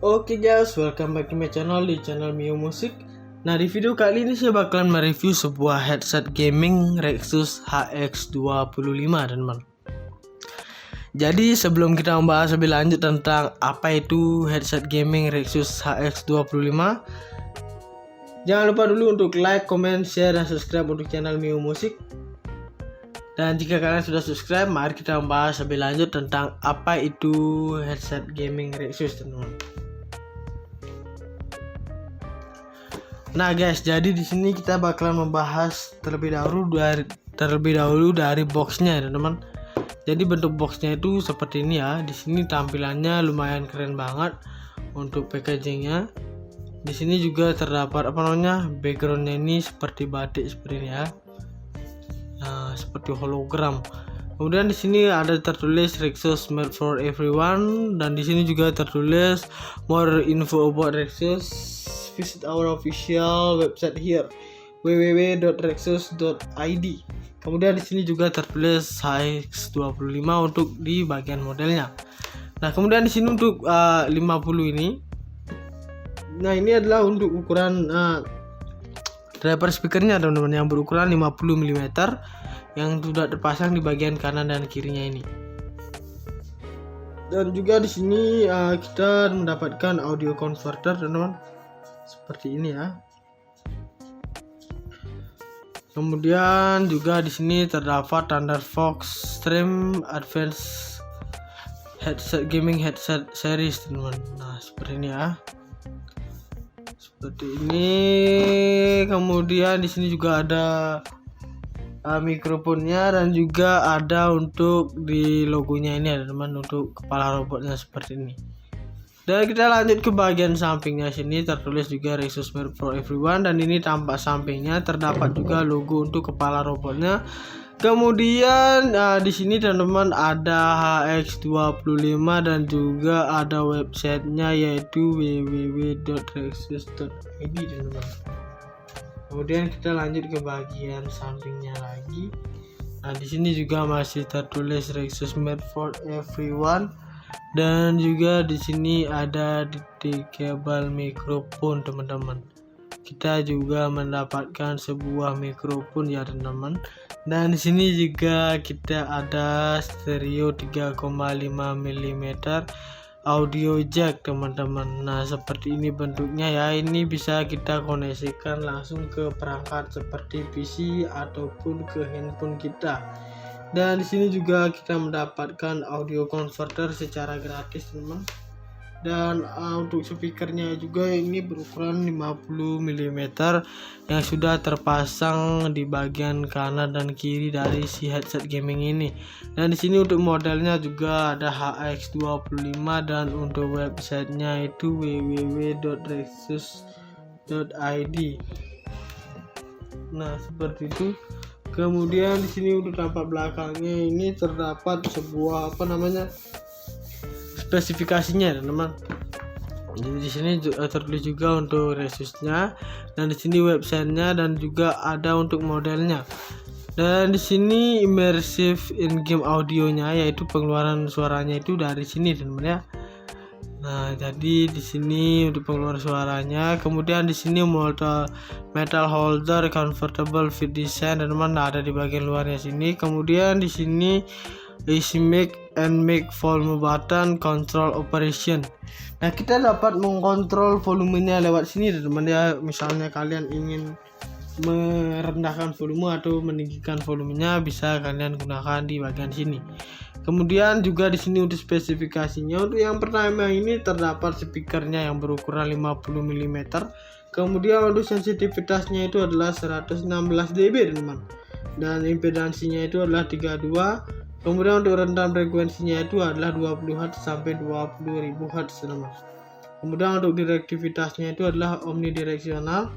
Oke guys, welcome back to my channel, di channel Mio Musik. Nah, di video kali ini saya bakalan mereview sebuah headset gaming Rexus HX25 teman-teman. Jadi sebelum kita membahas lebih lanjut tentang apa itu headset gaming Rexus HX25, jangan lupa dulu untuk like, comment, share, dan subscribe untuk channel Mio Musik. Dan jika kalian sudah subscribe, mari kita membahas lebih lanjut tentang apa itu headset gaming Rexus teman-teman. Nah guys, jadi di sini kita bakalan membahas terlebih dahulu dari boxnya teman-teman. Jadi bentuk boxnya itu seperti ini ya. Di sini tampilannya lumayan keren banget untuk packagingnya. Di sini juga terdapat backgroundnya ini seperti batik seperti ini ya. Nah, seperti hologram. Kemudian di sini ada tertulis Rexus made for everyone, dan di sini juga tertulis more info about Rexus. Visit our official website here, www.rexus.id. Kemudian di sini juga tertulis HX25 untuk di bagian modelnya. Nah, kemudian di sini untuk 50 ini. Nah, ini adalah untuk ukuran driver speakernya teman-teman, yang berukuran 50 mm yang sudah terpasang di bagian kanan dan kirinya ini. Dan juga di sini kita mendapatkan audio converter teman-teman, seperti ini ya. Kemudian juga di sini terdapat standar Fox Stream Advanced headset gaming headset series teman-teman. Nah, seperti ini ya. Seperti ini. Kemudian di sini juga ada mikrofonnya, dan juga ada untuk di logonya ini ya teman, untuk kepala robotnya seperti ini. Dan kita lanjut ke bagian sampingnya. Sini tertulis juga Rexus made for everyone, dan ini tampak sampingnya terdapat juga logo untuk kepala robotnya. Kemudian di sini teman-teman ada HX25 dan juga ada websitenya, yaitu www.rexus.id teman-teman. Kemudian kita lanjut ke bagian sampingnya lagi. Nah, di sini juga masih tertulis Rexus made for everyone, dan juga di sini ada detachable mikrofon teman-teman. Kita juga mendapatkan sebuah mikrofon ya teman-teman. Dan di sini juga kita ada stereo 3,5 mm audio jack teman-teman. Nah, seperti ini bentuknya ya. Ini bisa kita koneksikan langsung ke perangkat seperti PC ataupun ke handphone kita. Dan di sini juga kita mendapatkan audio converter secara gratis teman. Dan untuk speakernya juga ini berukuran 50 mm yang sudah terpasang di bagian kanan dan kiri dari si headset gaming ini. Dan di sini untuk modelnya juga ada HX25, dan untuk websitenya itu www.rexus.id. Nah, seperti itu. Kemudian di sini untuk tampak belakangnya ini terdapat sebuah spesifikasinya teman-teman. Jadi di sini tertulis juga untuk Rexusnya, dan di sini websitenya, dan juga ada untuk modelnya. Dan di sini immersive in-game audionya, yaitu pengeluaran suaranya itu dari sini teman-teman ya. Nah, jadi di sini untuk pengeluaran suaranya. Kemudian di sini metal holder convertible fit design teman-teman, ada di bagian luarnya sini. Kemudian di sini easy mic and mic volume button control operation. Nah, kita dapat mengkontrol volumenya lewat sini teman-teman ya. Misalnya kalian ingin merendahkan volume atau meninggikan volumenya, bisa kalian gunakan di bagian sini. Kemudian juga di sini untuk spesifikasinya, untuk yang pertama ini terdapat speakernya yang berukuran 50 mm. Kemudian untuk sensitivitasnya itu adalah 116 dB teman-teman, dan impedansinya itu adalah 32. Kemudian untuk rentang frekuensinya itu adalah 20 Hz sampai 20.000 Hz teman-teman. Kemudian untuk direktivitasnya itu adalah omnidireksional.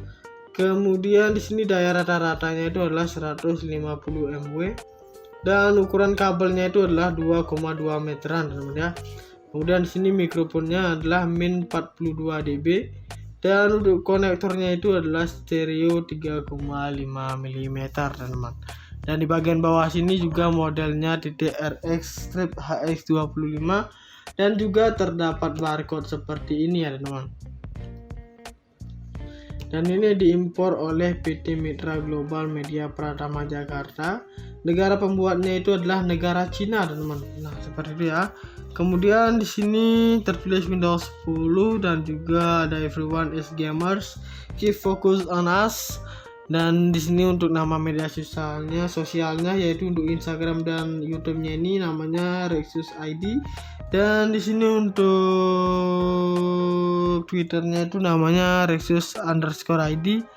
Kemudian di sini daya rata-ratanya itu adalah 150 mW, dan ukuran kabelnya itu adalah 2,2 meteran teman-teman ya. Kemudian di sini mikrofonnya adalah min 42 dB, dan untuk konektornya itu adalah stereo 3,5 mm teman-teman. Dan di bagian bawah sini juga modelnya DDRX Strip HX25 dan juga terdapat barcode seperti ini ya teman-teman. Dan ini diimpor oleh PT Mitra Global Media Pratama Jakarta. Negara pembuatnya itu adalah negara Cina teman-teman. Nah seperti itu ya. Kemudian di sini tertulis Windows 10 dan juga ada everyone is gamers, keep focus on us. Dan di sini untuk nama media sosialnya yaitu untuk Instagram dan YouTube-nya ini namanya Rexus ID. Dan di sini untuk Twitter-nya itu namanya Rexus_ID.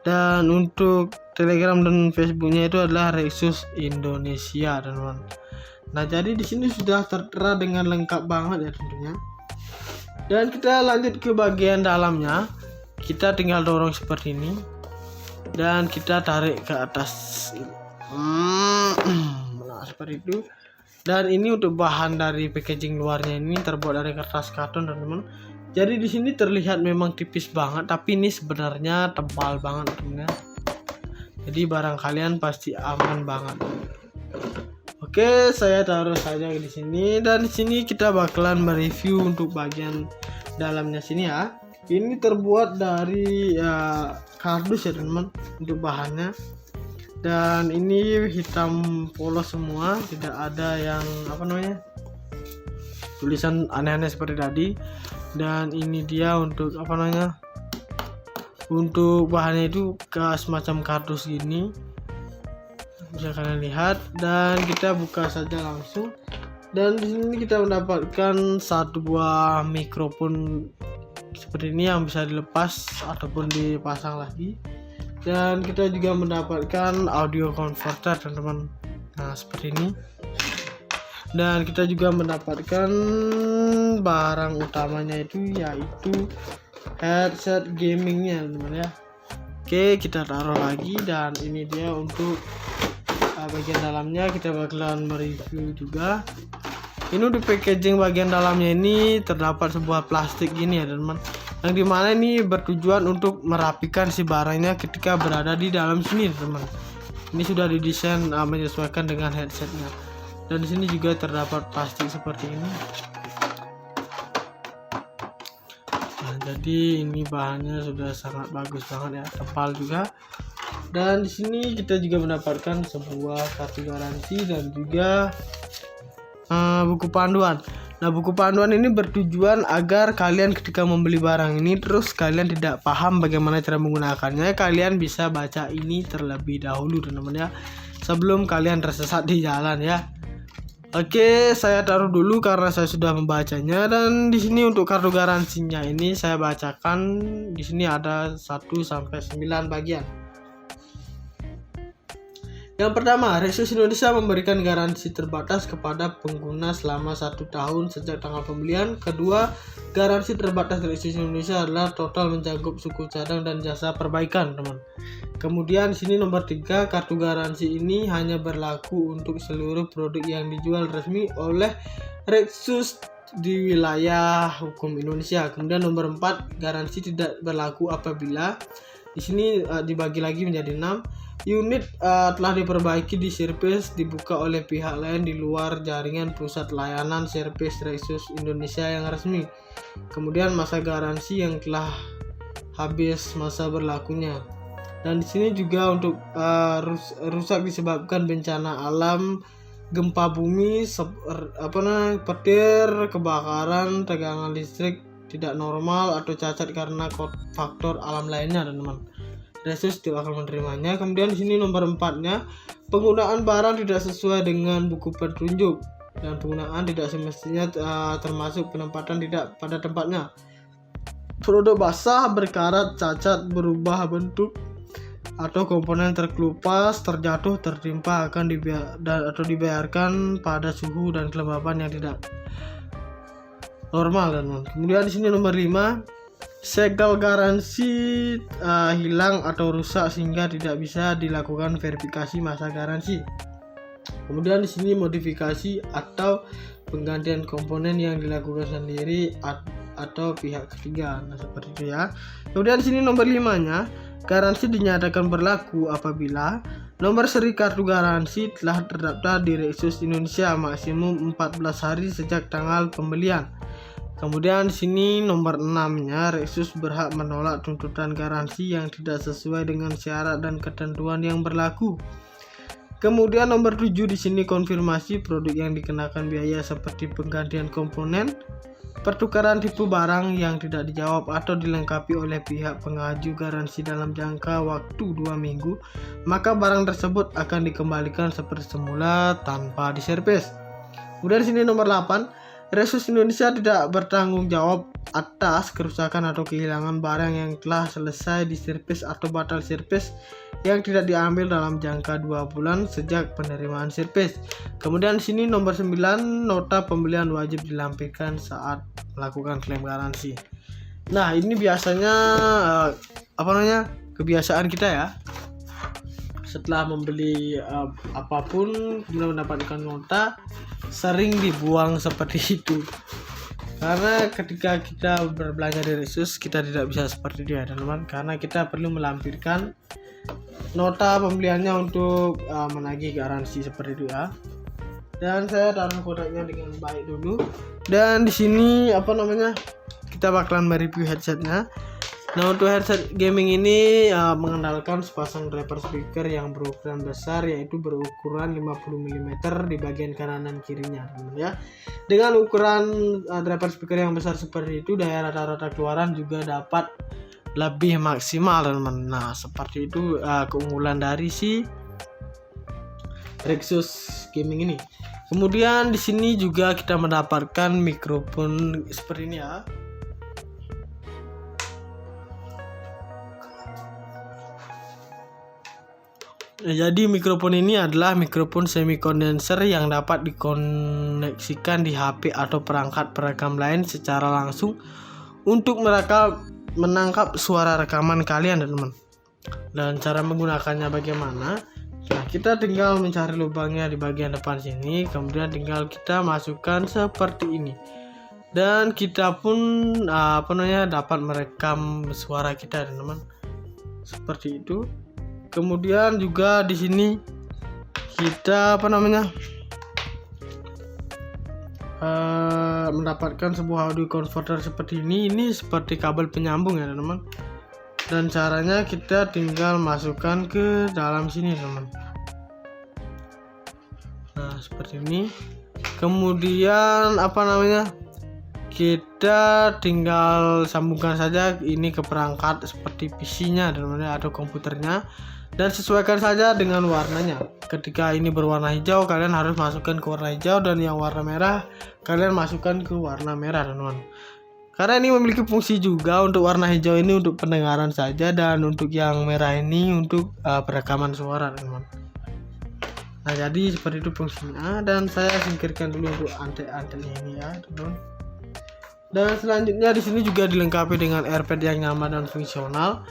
Dan untuk Telegram dan Facebook-nya itu adalah Rexus Indonesia teman-teman. Nah jadi di sini sudah tertera dengan lengkap banget ya tentunya. Dan kita lanjut ke bagian dalamnya. Kita tinggal dorong seperti ini dan kita tarik ke atas. Nah seperti itu. Dan ini untuk bahan dari packaging luarnya ini terbuat dari kertas karton teman-teman. Jadi di sini terlihat memang tipis banget, tapi ini sebenarnya tebal banget teman-teman. Jadi barang kalian pasti aman banget. Oke, saya taruh saja di sini dan di sini kita bakalan mereview untuk bagian dalamnya sini ya. Ini terbuat dari kardus ya teman-teman untuk bahannya. Dan ini hitam polos semua, tidak ada yang tulisan aneh-aneh seperti tadi. Dan ini dia untuk untuk bahannya itu semacam kardus gini. Bisa kalian lihat dan kita buka saja langsung. Dan di sini kita mendapatkan satu buah mikrofon seperti ini yang bisa dilepas ataupun dipasang lagi. Dan kita juga mendapatkan audio converter teman-teman. Nah seperti ini. Dan kita juga mendapatkan barang utamanya itu yaitu headset gamingnya teman-teman ya. Oke, kita taruh lagi dan ini dia untuk bagian dalamnya. Kita bakalan mereview juga. Ini untuk packaging bagian dalamnya ini terdapat sebuah plastik gini ya teman-teman, yang dimana ini bertujuan untuk merapikan si barangnya ketika berada di dalam sini teman-teman. Ini sudah didesain menyesuaikan dengan headsetnya. Dan di sini juga terdapat plastik seperti ini. Nah, jadi ini bahannya sudah sangat bagus banget ya, tebal juga. Dan di sini kita juga mendapatkan sebuah kartu garansi dan juga buku panduan. Nah buku panduan ini bertujuan agar kalian ketika membeli barang ini terus kalian tidak paham bagaimana cara menggunakannya, kalian bisa baca ini terlebih dahulu teman-teman ya, sebelum kalian tersesat di jalan ya. Oke, saya taruh dulu karena saya sudah membacanya. Dan di sini untuk kartu garansinya ini saya bacakan. Di sini ada 1 sampai 9 bagian. Yang pertama, Rexus Indonesia memberikan garansi terbatas kepada pengguna selama 1 tahun sejak tanggal pembelian. Kedua, garansi terbatas Rexus Indonesia adalah total mencakup suku cadang dan jasa perbaikan, teman. Kemudian di sini nomor 3, kartu garansi ini hanya berlaku untuk seluruh produk yang dijual resmi oleh Rexus di wilayah hukum Indonesia. Kemudian nomor 4, garansi tidak berlaku apabila di sini dibagi lagi menjadi 6. Unit telah diperbaiki di servis dibuka oleh pihak lain di luar jaringan pusat layanan servis Rexus Indonesia yang resmi. Kemudian masa garansi yang telah habis masa berlakunya. Dan di sini juga untuk rusak disebabkan bencana alam, gempa bumi, petir, kebakaran, tegangan listrik tidak normal atau cacat karena faktor alam lainnya, teman-teman. Rexus tidak akan menerimanya. Kemudian di sini nomor 4-nya, penggunaan barang tidak sesuai dengan buku petunjuk dan penggunaan tidak semestinya termasuk penempatan tidak pada tempatnya. Produk basah, berkarat, cacat, berubah bentuk atau komponen terkelupas, terjatuh, tertimpa akan dibiarkan pada suhu dan kelembapan yang tidak normal, teman. Kemudian di sini nomor 5, segel garansi hilang atau rusak sehingga tidak bisa dilakukan verifikasi masa garansi. Kemudian di sini modifikasi atau penggantian komponen yang dilakukan sendiri atau pihak ketiga. Nah, seperti itu ya. Kemudian di sini nomor 5-nya, garansi dinyatakan berlaku apabila Nomor seri kartu garansi telah terdaftar di Rexus Indonesia maksimum 14 hari sejak tanggal pembelian. Kemudian di sini nomor 6-nya, Rexus berhak menolak tuntutan garansi yang tidak sesuai dengan syarat dan ketentuan yang berlaku. Kemudian nomor 7 di sini konfirmasi produk yang dikenakan biaya seperti penggantian komponen, pertukaran tipe barang yang tidak dijawab atau dilengkapi oleh pihak pengaju garansi dalam jangka waktu 2 minggu, maka barang tersebut akan dikembalikan seperti semula tanpa diservis. Kemudian di sini nomor 8, Rexus Indonesia tidak bertanggung jawab atas kerusakan atau kehilangan barang yang telah selesai diservis atau batal servis yang tidak diambil dalam jangka 2 bulan sejak penerimaan servis. Kemudian di sini nomor 9, nota pembelian wajib dilampirkan saat melakukan klaim garansi. Nah, ini biasanya kebiasaan kita ya. Setelah membeli apapun kemudian mendapatkan nota, sering dibuang seperti itu. Karena ketika kita berbelanja di Rexus, kita tidak bisa seperti dia, teman-teman, karena kita perlu melampirkan nota pembeliannya untuk menagih garansi seperti itu ya. Dan saya taruh kodenya dengan baik dulu. Dan di sini kita bakalan mereview headsetnya. Nah, untuk headset gaming ini mengandalkan sepasang driver speaker yang berukuran besar, yaitu berukuran 50 mm di bagian kanan dan kirinya, teman-teman ya. Dengan ukuran driver speaker yang besar seperti itu, daya rata-rata keluaran juga dapat lebih maksimal, teman-teman. Nah, seperti itu keunggulan dari si Rexus gaming ini. Kemudian di sini juga kita mendapatkan mikrofon seperti ini ya. Jadi mikrofon ini adalah mikrofon semi kondenser yang dapat dikoneksikan di HP atau perangkat perekam lain secara langsung untuk menangkap suara rekaman kalian, teman-teman. Dan cara menggunakannya bagaimana? Nah, kita tinggal mencari lubangnya di bagian depan sini, kemudian tinggal kita masukkan seperti ini. Dan kita pun dapat merekam suara kita, teman-teman. Seperti itu. Kemudian juga di sini kita mendapatkan sebuah audio converter seperti ini. Ini seperti kabel penyambung ya, teman-teman. Dan caranya kita tinggal masukkan ke dalam sini, teman. Nah, seperti ini. Kemudian kita tinggal sambungkan saja ini ke perangkat seperti PC-nya, teman-teman, atau komputernya. Dan sesuaikan saja dengan warnanya. Ketika ini berwarna hijau, kalian harus masukkan ke warna hijau, dan yang warna merah kalian masukkan ke warna merah, teman-teman. Karena ini memiliki fungsi juga. Untuk warna hijau ini untuk pendengaran saja, dan untuk yang merah ini untuk perekaman suara, teman-teman. Nah, jadi seperti itu fungsinya. Dan saya singkirkan dulu untuk antek-anteknya ini ya, teman-teman. Dan selanjutnya di sini juga dilengkapi dengan AirPad yang nyaman dan fungsional.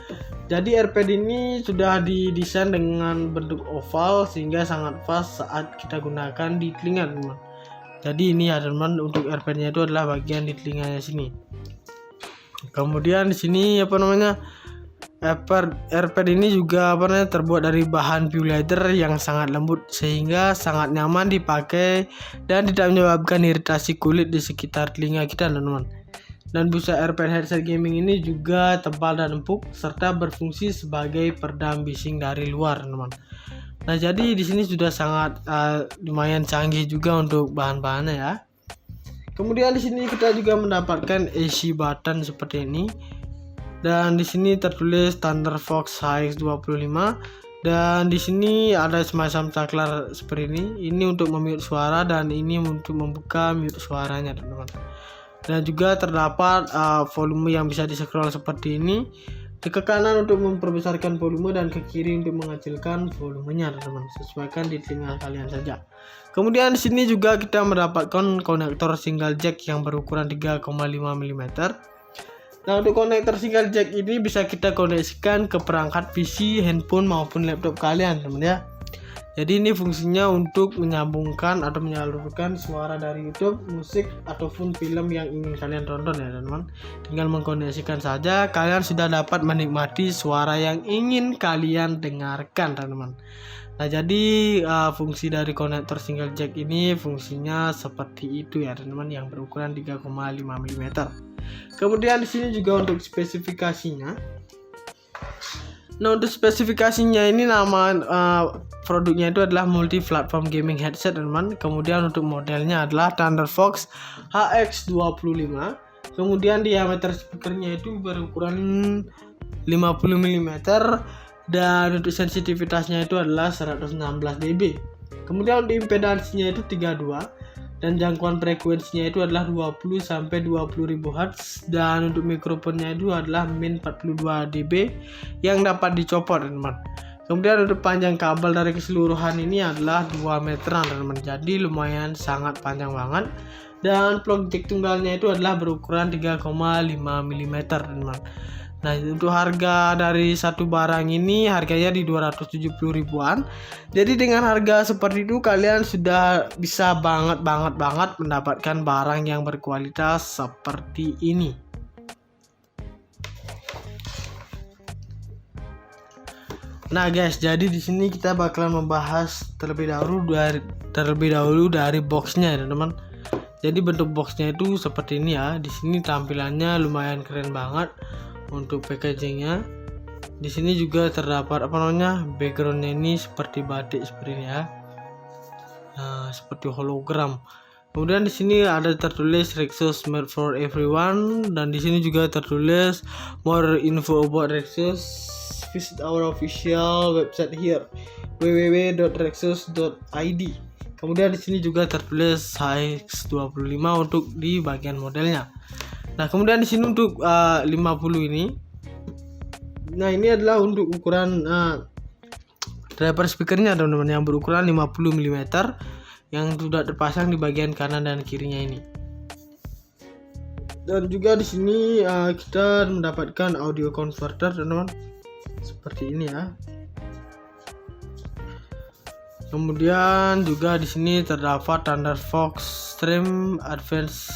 Jadi AirPad ini sudah didesain dengan bentuk oval sehingga sangat pas saat kita gunakan di telinga, teman. Jadi ini ya, teman, untuk AirPad-nya itu adalah bagian di telinganya sini. Kemudian di sini AirPad ini juga terbuat dari bahan PU leather yang sangat lembut sehingga sangat nyaman dipakai dan tidak menyebabkan iritasi kulit di sekitar telinga kita, teman-teman. Dan busa AirPad headset gaming ini juga tebal dan empuk serta berfungsi sebagai peredam bising dari luar, teman-teman. Nah, jadi di sini sudah sangat lumayan canggih juga untuk bahan-bahannya ya. Kemudian di sini kita juga mendapatkan AC button seperti ini. Dan di sini tertulis Thunderfox HX25, dan di sini ada semacam saklar seperti ini. Ini untuk memute suara dan ini untuk membuka mute suaranya, teman-teman. Dan juga terdapat volume yang bisa di-scroll seperti ini. Ke kanan untuk memperbesarkan volume dan ke kiri untuk mengecilkan volumenya, teman-teman. Sesuaikan di telinga kalian saja. Kemudian di sini juga kita mendapatkan konektor single jack yang berukuran 3,5 mm. Nah, untuk konektor single jack ini bisa kita koneksikan ke perangkat PC, handphone maupun laptop kalian, teman ya. Jadi ini fungsinya untuk menyambungkan atau menyalurkan suara dari YouTube, musik ataupun film yang ingin kalian tonton ya teman-teman. Tinggal mengkoneksikan saja, kalian sudah dapat menikmati suara yang ingin kalian dengarkan teman-teman. Nah jadi fungsi dari konektor single jack ini fungsinya seperti itu ya teman-teman, yang berukuran 3,5 mm. Kemudian di sini juga untuk spesifikasinya. Nah untuk spesifikasinya ini nama produknya itu adalah multi platform gaming headset teman-teman. Kemudian untuk modelnya adalah Thunderfox HX25. Kemudian diameter speakernya itu berukuran 50 mm dan untuk sensitivitasnya itu adalah 116 dB. Kemudian untuk impedansinya itu 32 dan jangkauan frekuensinya itu adalah 20 sampai 20.000 Hz dan untuk mikrofonnya itu adalah min 42 dB yang dapat dicopot teman-teman. Kemudian untuk panjang kabel dari keseluruhan ini adalah 2 meteran teman-teman. Jadi lumayan sangat panjang banget. Dan plug jack tunggalnya itu adalah berukuran 3,5 mm teman-teman. Nah untuk harga dari satu barang ini harganya di 270 ribuan. Jadi dengan harga seperti itu kalian sudah bisa banget mendapatkan barang yang berkualitas seperti ini. Nah guys, jadi di sini kita bakalan membahas terlebih dahulu dari boxnya ya teman-teman. Jadi bentuk boxnya itu seperti ini ya. Di sini tampilannya lumayan keren banget. Untuk packagingnya di sini juga terdapat backgroundnya ini seperti batik seperti ini ya, nah seperti hologram. Kemudian di sini ada tertulis Rexus made for everyone dan di sini juga tertulis more info about Rexus, visit our official website here www.rexus.id. Kemudian di sini juga tertulis HX25 untuk di bagian modelnya. Nah kemudian di sini untuk 50 ini, nah ini adalah untuk ukuran driver speakernya teman-teman yang berukuran 50 mm yang sudah terpasang di bagian kanan dan kirinya ini. Dan juga di sini kita mendapatkan audio converter teman-teman seperti ini ya. Kemudian juga di sini terdapat Thunderfox Stream Advanced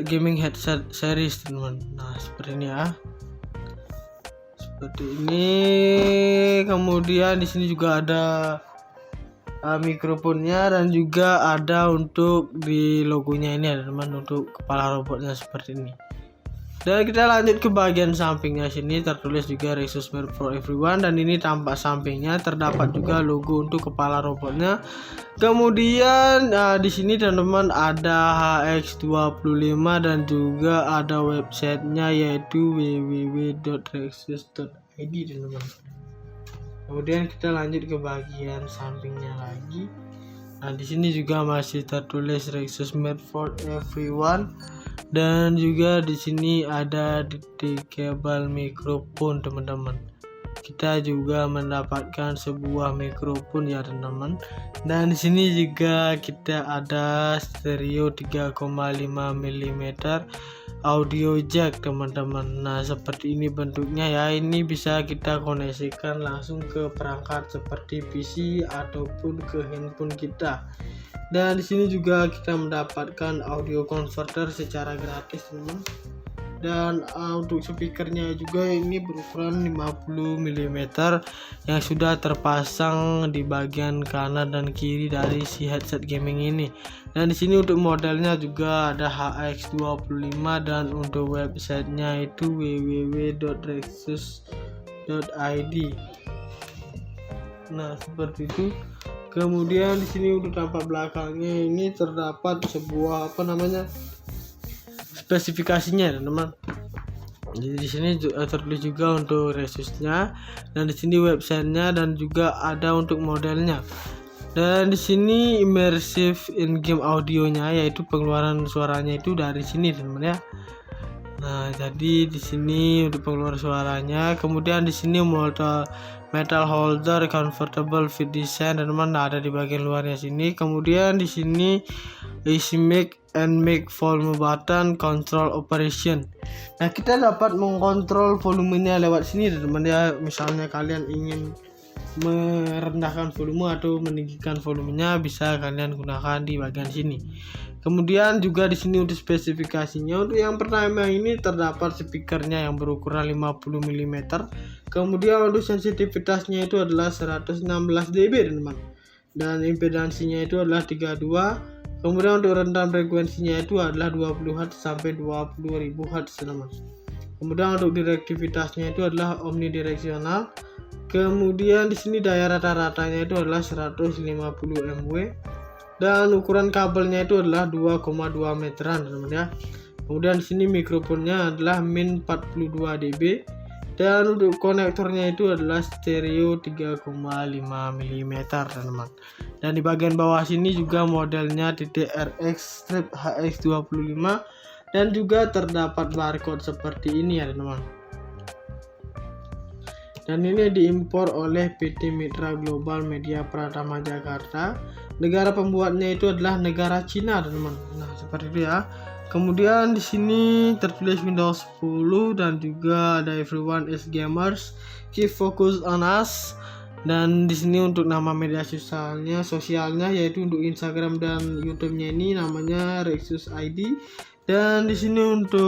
gaming headset series teman-teman. Nah seperti ini ya, seperti ini. Kemudian di sini juga ada mikrofonnya dan juga ada untuk di logonya ini ya teman-teman, untuk kepala robotnya seperti ini. Dan kita lanjut ke bagian sampingnya, sini tertulis juga Rexus made for everyone dan ini tampak sampingnya terdapat juga logo untuk kepala robotnya. Kemudian di sini teman-teman ada HX25 dan juga ada websitenya yaitu www.rexus.id teman-teman. Kemudian kita lanjut ke bagian sampingnya lagi. Nah di sini juga masih tertulis Rexus made for everyone. Dan juga di sini ada detachable mikrofon teman-teman. Kita juga mendapatkan sebuah mikrofon ya teman-teman. Dan di sini juga kita ada stereo 3,5 mm audio jack teman-teman. Nah seperti ini bentuknya ya. Ini bisa kita koneksikan langsung ke perangkat seperti PC ataupun ke handphone kita. Dan di sini juga kita mendapatkan audio converter secara gratis teman. Dan untuk speakernya juga ini berukuran 50 mm yang sudah terpasang di bagian kanan dan kiri dari si headset gaming ini. Dan di sini untuk modelnya juga ada HX25 dan untuk websitenya itu www.rexus.id. Nah seperti itu. Kemudian di sini untuk tampak belakangnya ini terdapat sebuah spesifikasinya teman-teman. Jadi di sini tertulis juga untuk Rexusnya dan di sini websitenya dan juga ada untuk modelnya. Dan di sini immersive in-game audionya yaitu pengeluaran suaranya itu dari sini teman-teman ya. Nah, jadi di sini untuk pengeluaran suaranya. Kemudian di sini metal holder convertible fit design teman-teman, ada di bagian luarnya sini. Kemudian di sini easy mic and mic volume button control operation. Nah kita dapat mengontrol volumenya lewat sini teman-teman ya. Misalnya kalian ingin merendahkan volume atau meninggikan volumenya bisa kalian gunakan di bagian sini. Kemudian juga di sini untuk spesifikasinya, untuk yang pertama ini terdapat speakernya yang berukuran 50 mm. Kemudian untuk sensitivitasnya itu adalah 116 dB teman-teman. Dan impedansinya itu adalah 32. Kemudian untuk rentang frekuensinya itu adalah 20 Hz sampai 20.000 Hz teman-teman. Kemudian untuk direktivitasnya itu adalah omnidireksional. Kemudian di sini daya rata-ratanya itu adalah 150 mW. Dan ukuran kabelnya itu adalah 2,2 meteran teman-teman ya. Kemudian di sini mikrofonnya adalah min 42 dB. Dan untuk konektornya itu adalah stereo 3,5 mm teman-teman. Dan di bagian bawah sini juga modelnya TTRX strip HX25 dan juga terdapat barcode seperti ini ya teman-teman. Dan ini diimpor oleh PT Mitra Global Media Pratama Jakarta. Negara pembuatnya itu adalah negara Cina teman-teman. Nah seperti itu ya. Kemudian di sini tertulis Windows 10 dan juga ada everyone is gamers, keep focus on us. Dan di sini untuk nama media sosialnya yaitu untuk Instagram dan YouTube-nya ini namanya Rexus ID. Dan di sini untuk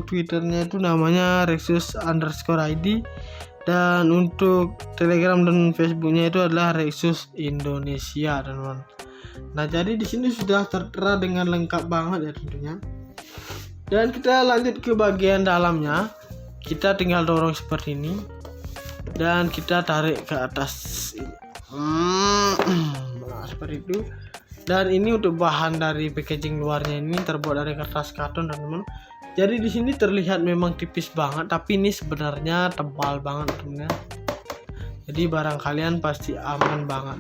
Twitternya itu namanya Rexus_ID. Dan untuk Telegram dan Facebooknya itu adalah Rexus Indonesia teman-teman. Nah jadi di sini sudah tertera dengan lengkap banget ya tentunya. Dan kita lanjut ke bagian dalamnya. Kita tinggal dorong seperti ini dan kita tarik ke atas ini. Nah, seperti itu. Dan ini untuk bahan dari packaging luarnya ini terbuat dari kertas karton teman-teman. Jadi di sini terlihat memang tipis banget, tapi ini sebenarnya tebal banget teman-teman. Jadi barang kalian pasti aman banget.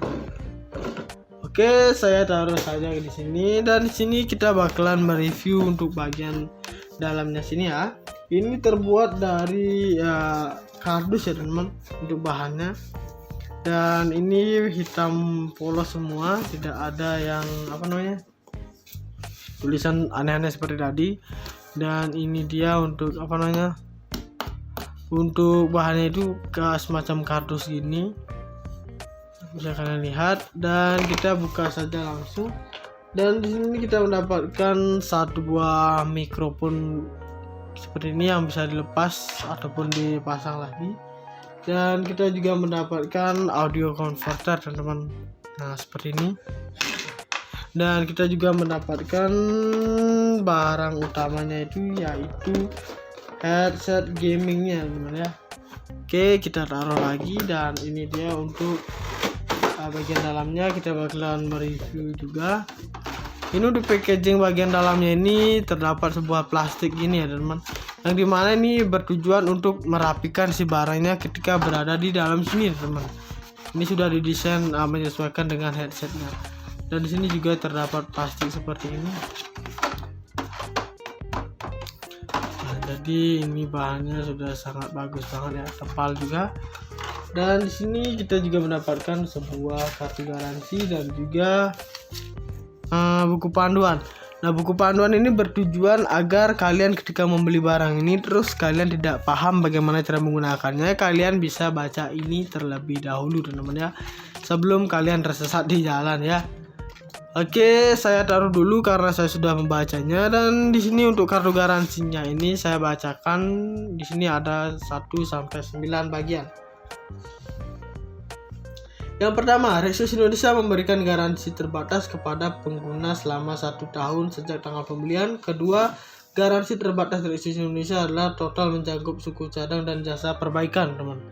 Oke, saya taruh saja di sini dan di sini kita bakalan mereview untuk bagian dalamnya sini ya. Ini terbuat dari kardus ya teman-teman untuk bahannya. Dan ini hitam polos semua, tidak ada yang tulisan aneh-aneh seperti tadi. Dan ini dia untuk untuk bahannya itu semacam kardus gini. Bisa kalian lihat dan kita buka saja langsung. Dan di sini kita mendapatkan satu buah mikrofon seperti ini yang bisa dilepas ataupun dipasang lagi. Dan kita juga mendapatkan audio converter teman-teman. Nah seperti ini. Dan kita juga mendapatkan barang utamanya itu yaitu headset gamingnya teman-teman ya. Oke, kita taruh lagi dan ini dia untuk bagian dalamnya. Kita bakalan mereview juga. Ini untuk packaging bagian dalamnya ini terdapat sebuah plastik gini ya teman-teman, yang dimana ini bertujuan untuk merapikan si barangnya ketika berada di dalam sini teman-teman. Ini sudah didesain menyesuaikan dengan headsetnya. Dan di sini juga terdapat plastik seperti ini. Nah, jadi ini bahannya sudah sangat bagus banget ya, tebal juga. Dan di sini kita juga mendapatkan sebuah kartu garansi dan juga buku panduan. Nah buku panduan ini bertujuan agar kalian ketika membeli barang ini terus kalian tidak paham bagaimana cara menggunakannya, kalian bisa baca ini terlebih dahulu teman-teman ya, sebelum kalian tersesat di jalan ya. Oke, saya taruh dulu karena saya sudah membacanya. Dan di sini untuk kartu garansinya ini saya bacakan. Di sini ada 1 sampai 9 bagian. Yang pertama, Rexus Indonesia memberikan garansi terbatas kepada pengguna selama 1 tahun sejak tanggal pembelian. Kedua, garansi terbatas Rexus Indonesia adalah total mencakup suku cadang dan jasa perbaikan, teman.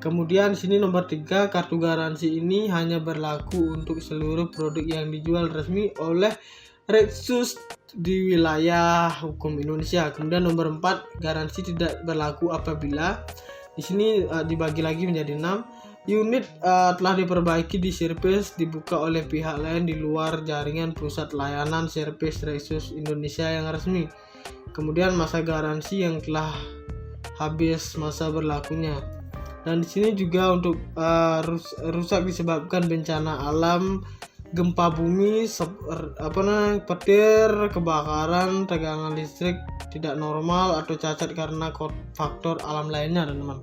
Kemudian di sini nomor 3, kartu garansi ini hanya berlaku untuk seluruh produk yang dijual resmi oleh Rexus di wilayah hukum Indonesia. Kemudian nomor 4, garansi tidak berlaku apabila di sini dibagi lagi menjadi 6. Unit telah diperbaiki di servis dibuka oleh pihak lain di luar jaringan pusat layanan servis Rexus Indonesia yang resmi. Kemudian masa garansi yang telah habis masa berlakunya. Dan di sini juga untuk rusak disebabkan bencana alam, gempa bumi, petir, kebakaran, tegangan listrik tidak normal atau cacat karena faktor alam lainnya teman-teman.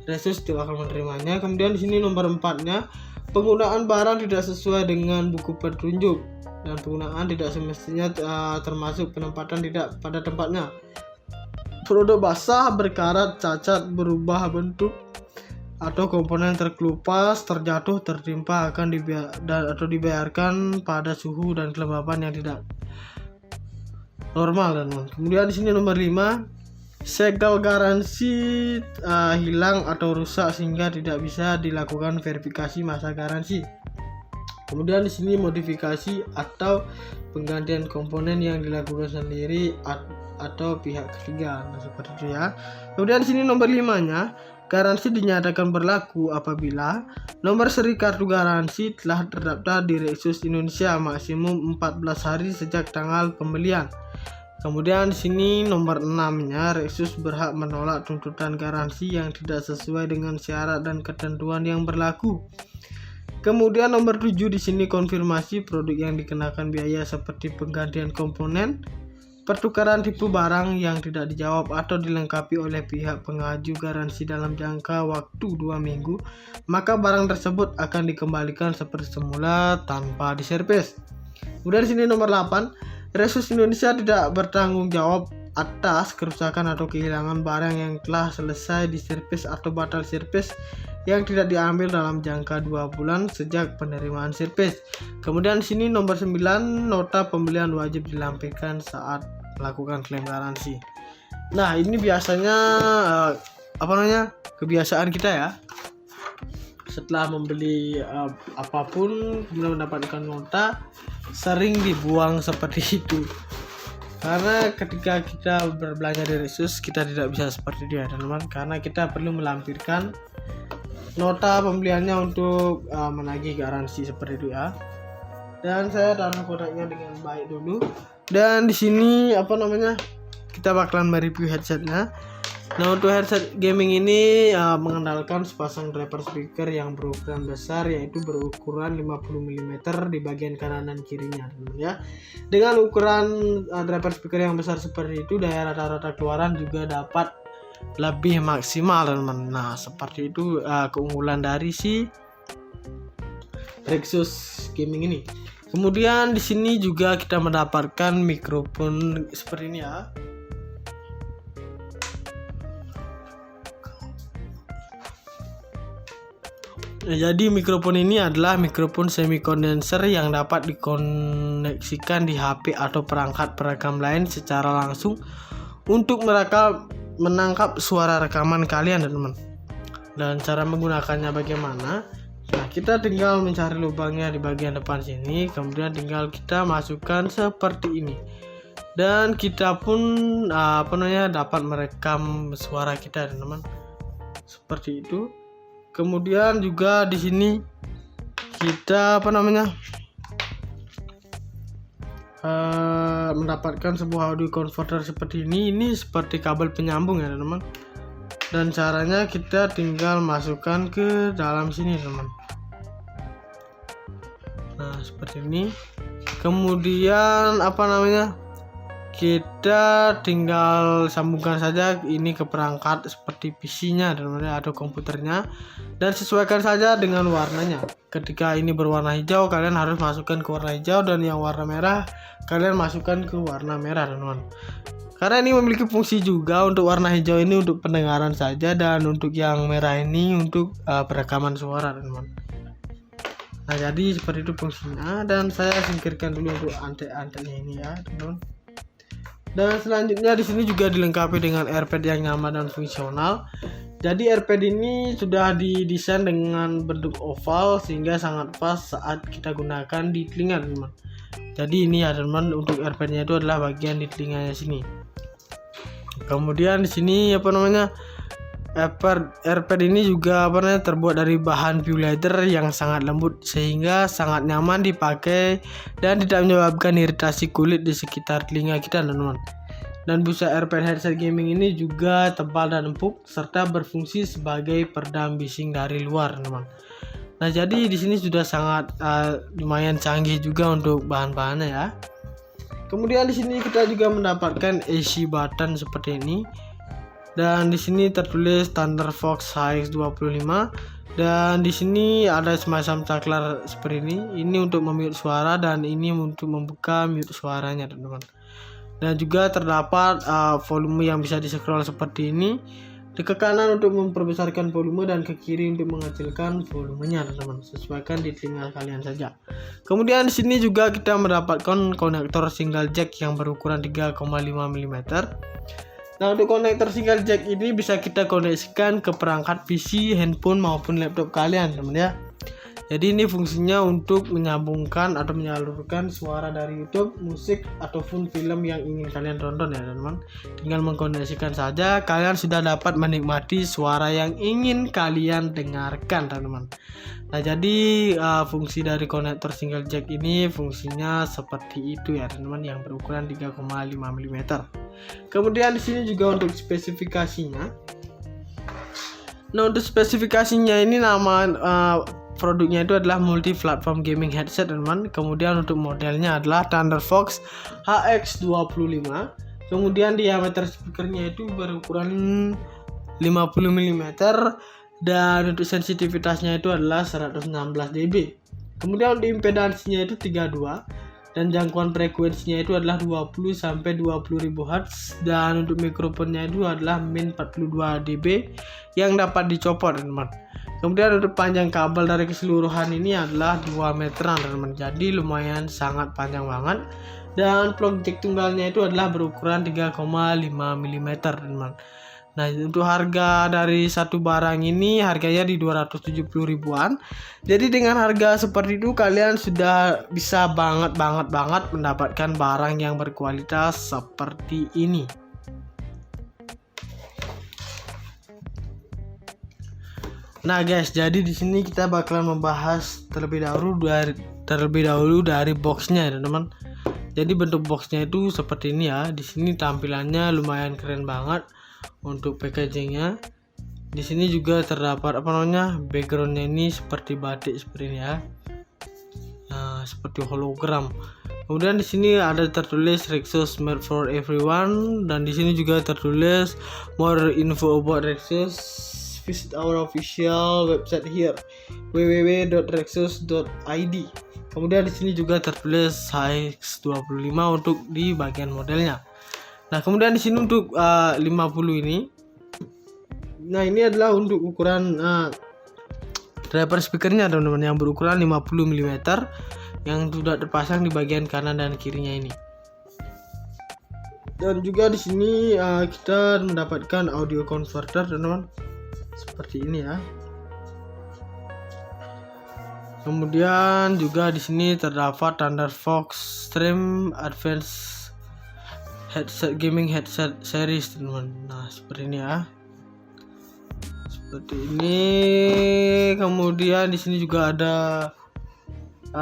Resus tidak akan menerimanya. Kemudian di sini nomor 4-nya, penggunaan barang tidak sesuai dengan buku petunjuk dan penggunaan tidak semestinya termasuk penempatan tidak pada tempatnya. Produk basah, berkarat, cacat, berubah bentuk atau komponen terkelupas, terjatuh, tertimpa akan dibiarkan pada suhu dan kelembapan yang tidak normal. Dan kemudian di sini nomor 5, segel garansi hilang atau rusak sehingga tidak bisa dilakukan verifikasi masa garansi. Kemudian di sini modifikasi atau penggantian komponen yang dilakukan sendiri atau pihak ketiga. Nah, seperti itu ya. Kemudian di sini nomor 5-nya, garansi dinyatakan berlaku apabila nomor seri kartu garansi telah terdaftar di Resus Indonesia maksimum 14 hari sejak tanggal pembelian. Kemudian di sini nomor 6-nya, Resus berhak menolak tuntutan garansi yang tidak sesuai dengan syarat dan ketentuan yang berlaku. Kemudian nomor 7 di sini, konfirmasi produk yang dikenakan biaya seperti penggantian komponen, pertukaran tipe barang yang tidak dijawab atau dilengkapi oleh pihak pengaju garansi dalam jangka waktu 2 minggu, maka barang tersebut akan dikembalikan seperti semula tanpa diservis. Kemudian di sini nomor 8, Resus Indonesia tidak bertanggung jawab atas kerusakan atau kehilangan barang yang telah selesai diservis atau batal servis yang tidak diambil dalam jangka 2 bulan sejak penerimaan servis. Kemudian di sini nomor 9, nota pembelian wajib dilampirkan saat melakukan klaim garansi. Nah, ini biasanya kebiasaan kita ya. Setelah membeli apapun kemudian mendapatkan nota, sering dibuang seperti itu. Karena ketika kita berbelanja di Resus, kita tidak bisa seperti dia, teman-teman, karena kita perlu melampirkan nota pembeliannya untuk menagih garansi seperti itu ya. Dan saya taruh kodenya dengan baik dulu. Dan di sini kita bakalan mereview headsetnya. Nah, untuk headset gaming ini mengandalkan sepasang driver speaker yang berukuran besar, yaitu berukuran 50 mm di bagian kanan dan kirinya, teman ya. Dengan ukuran driver speaker yang besar seperti itu, daya rata-rata keluaran juga dapat lebih maksimal, teman. Nah, seperti itu keunggulan dari si Resus gaming ini. Kemudian di sini juga kita mendapatkan mikrofon seperti ini ya. Nah, jadi mikrofon ini adalah mikrofon semi kondenser yang dapat dikoneksikan di HP atau perangkat perekam lain secara langsung untuk menangkap suara rekaman kalian, teman-teman. Dan cara menggunakannya bagaimana? Nah, kita tinggal mencari lubangnya di bagian depan sini, kemudian tinggal kita masukkan seperti ini. Dan kita pun dapat merekam suara kita, teman-teman. Seperti itu. Kemudian juga di sini kita mendapatkan sebuah audio converter seperti ini. Ini seperti kabel penyambung ya, teman-teman. Dan caranya kita tinggal masukkan ke dalam sini, teman. Nah, seperti ini. Kemudian kita tinggal sambungkan saja ini ke perangkat seperti PC-nya atau komputernya, dan sesuaikan saja dengan warnanya. Ketika ini berwarna hijau, kalian harus masukkan ke warna hijau, dan yang warna merah kalian masukkan ke warna merah, teman-teman. Karena ini memiliki fungsi juga. Untuk warna hijau ini untuk pendengaran saja, dan untuk yang merah ini untuk perekaman suara, teman-teman. Nah, jadi seperti itu fungsinya, dan saya singkirkan dulu untuk antek-anteknya ini ya, teman-teman. Dan selanjutnya di sini juga dilengkapi dengan AirPad yang nyaman dan fungsional. Jadi AirPad ini sudah didesain dengan bentuk oval sehingga sangat pas saat kita gunakan di telinga, teman. Jadi ini ya, teman, untuk AirPad-nya itu adalah bagian di telinganya sini. Kemudian di sini AirPad ini juga terbuat dari bahan view leather yang sangat lembut sehingga sangat nyaman dipakai dan tidak menyebabkan iritasi kulit di sekitar telinga kita, teman-teman. Dan busa AirPad headset gaming ini juga tebal dan empuk serta berfungsi sebagai peredam bising dari luar, teman-teman. Nah, jadi di sini sudah sangat lumayan canggih juga untuk bahan-bahannya ya. Kemudian di sini kita juga mendapatkan AC button seperti ini. Dan di sini tertulis Thunderfox HX25, dan di sini ada semacam saklar seperti ini. Ini untuk memute suara dan ini untuk membuka mute suaranya, teman-teman. Dan juga terdapat volume yang bisa di-scroll seperti ini. Ke kanan untuk memperbesarkan volume dan ke kiri untuk mengecilkan volumenya, teman-teman. Sesuaikan di telinga kalian saja. Kemudian di sini juga kita mendapatkan konektor single jack yang berukuran 3,5 mm. Nah, untuk konektor single jack ini bisa kita koneksikan ke perangkat PC, handphone maupun laptop kalian, teman ya. Jadi ini fungsinya untuk menyambungkan atau menyalurkan suara dari YouTube, musik ataupun film yang ingin kalian tonton ya, teman-teman. Tinggal mengkoneksikan saja, kalian sudah dapat menikmati suara yang ingin kalian dengarkan, teman-teman. Nah, jadi fungsi dari konektor single jack ini fungsinya seperti itu ya, teman-teman, yang berukuran 3,5 mm. Kemudian di sini juga untuk spesifikasinya. Nah, untuk spesifikasinya ini nama produknya itu adalah multi platform gaming headset, teman-teman. Kemudian untuk modelnya adalah Thunderfox HX25. Kemudian diameter speakernya itu berukuran 50 mm dan untuk sensitivitasnya itu adalah 116 dB. Kemudian untuk impedansinya itu 32 dan jangkauan frekuensinya itu adalah 20 sampai 20.000 Hz, dan untuk mikrofonnya itu adalah min 42 dB yang dapat dicopot, teman-teman. Kemudian untuk panjang kabel dari keseluruhan ini adalah 2 meteran, teman-teman. Jadi lumayan sangat panjang banget. Dan plug jack tunggalnya itu adalah berukuran 3,5 mm, teman-teman. Nah, untuk harga dari satu barang ini harganya di 270 ribuan. Jadi dengan harga seperti itu kalian sudah bisa banget mendapatkan barang yang berkualitas seperti ini. Nah guys, jadi di sini kita bakalan membahas terlebih dahulu dari boxnya, teman-teman. Jadi bentuk boxnya itu seperti ini ya. Di sini tampilannya lumayan keren banget untuk packagingnya. Di sini juga terdapat backgroundnya ini seperti batik seperti ini ya. Nah, seperti hologram. Kemudian di sini ada tertulis Rexus made for everyone, dan di sini juga tertulis more info about Rexus. Visit our official website here, www.rexus.id. Kemudian di sini juga tertulis HX25 untuk di bagian modelnya. Nah, kemudian di sini untuk 50 ini. Nah, ini adalah untuk ukuran driver speakernya, teman-teman, yang berukuran 50 mm yang sudah terpasang di bagian kanan dan kirinya ini. Dan juga di sini kita mendapatkan audio converter, teman-teman. Seperti ini ya. Kemudian juga di sini terdapat Thunderfox Stream Advanced Gaming Headset Series, teman-teman. Nah, seperti ini ya. Seperti ini. Kemudian di sini juga ada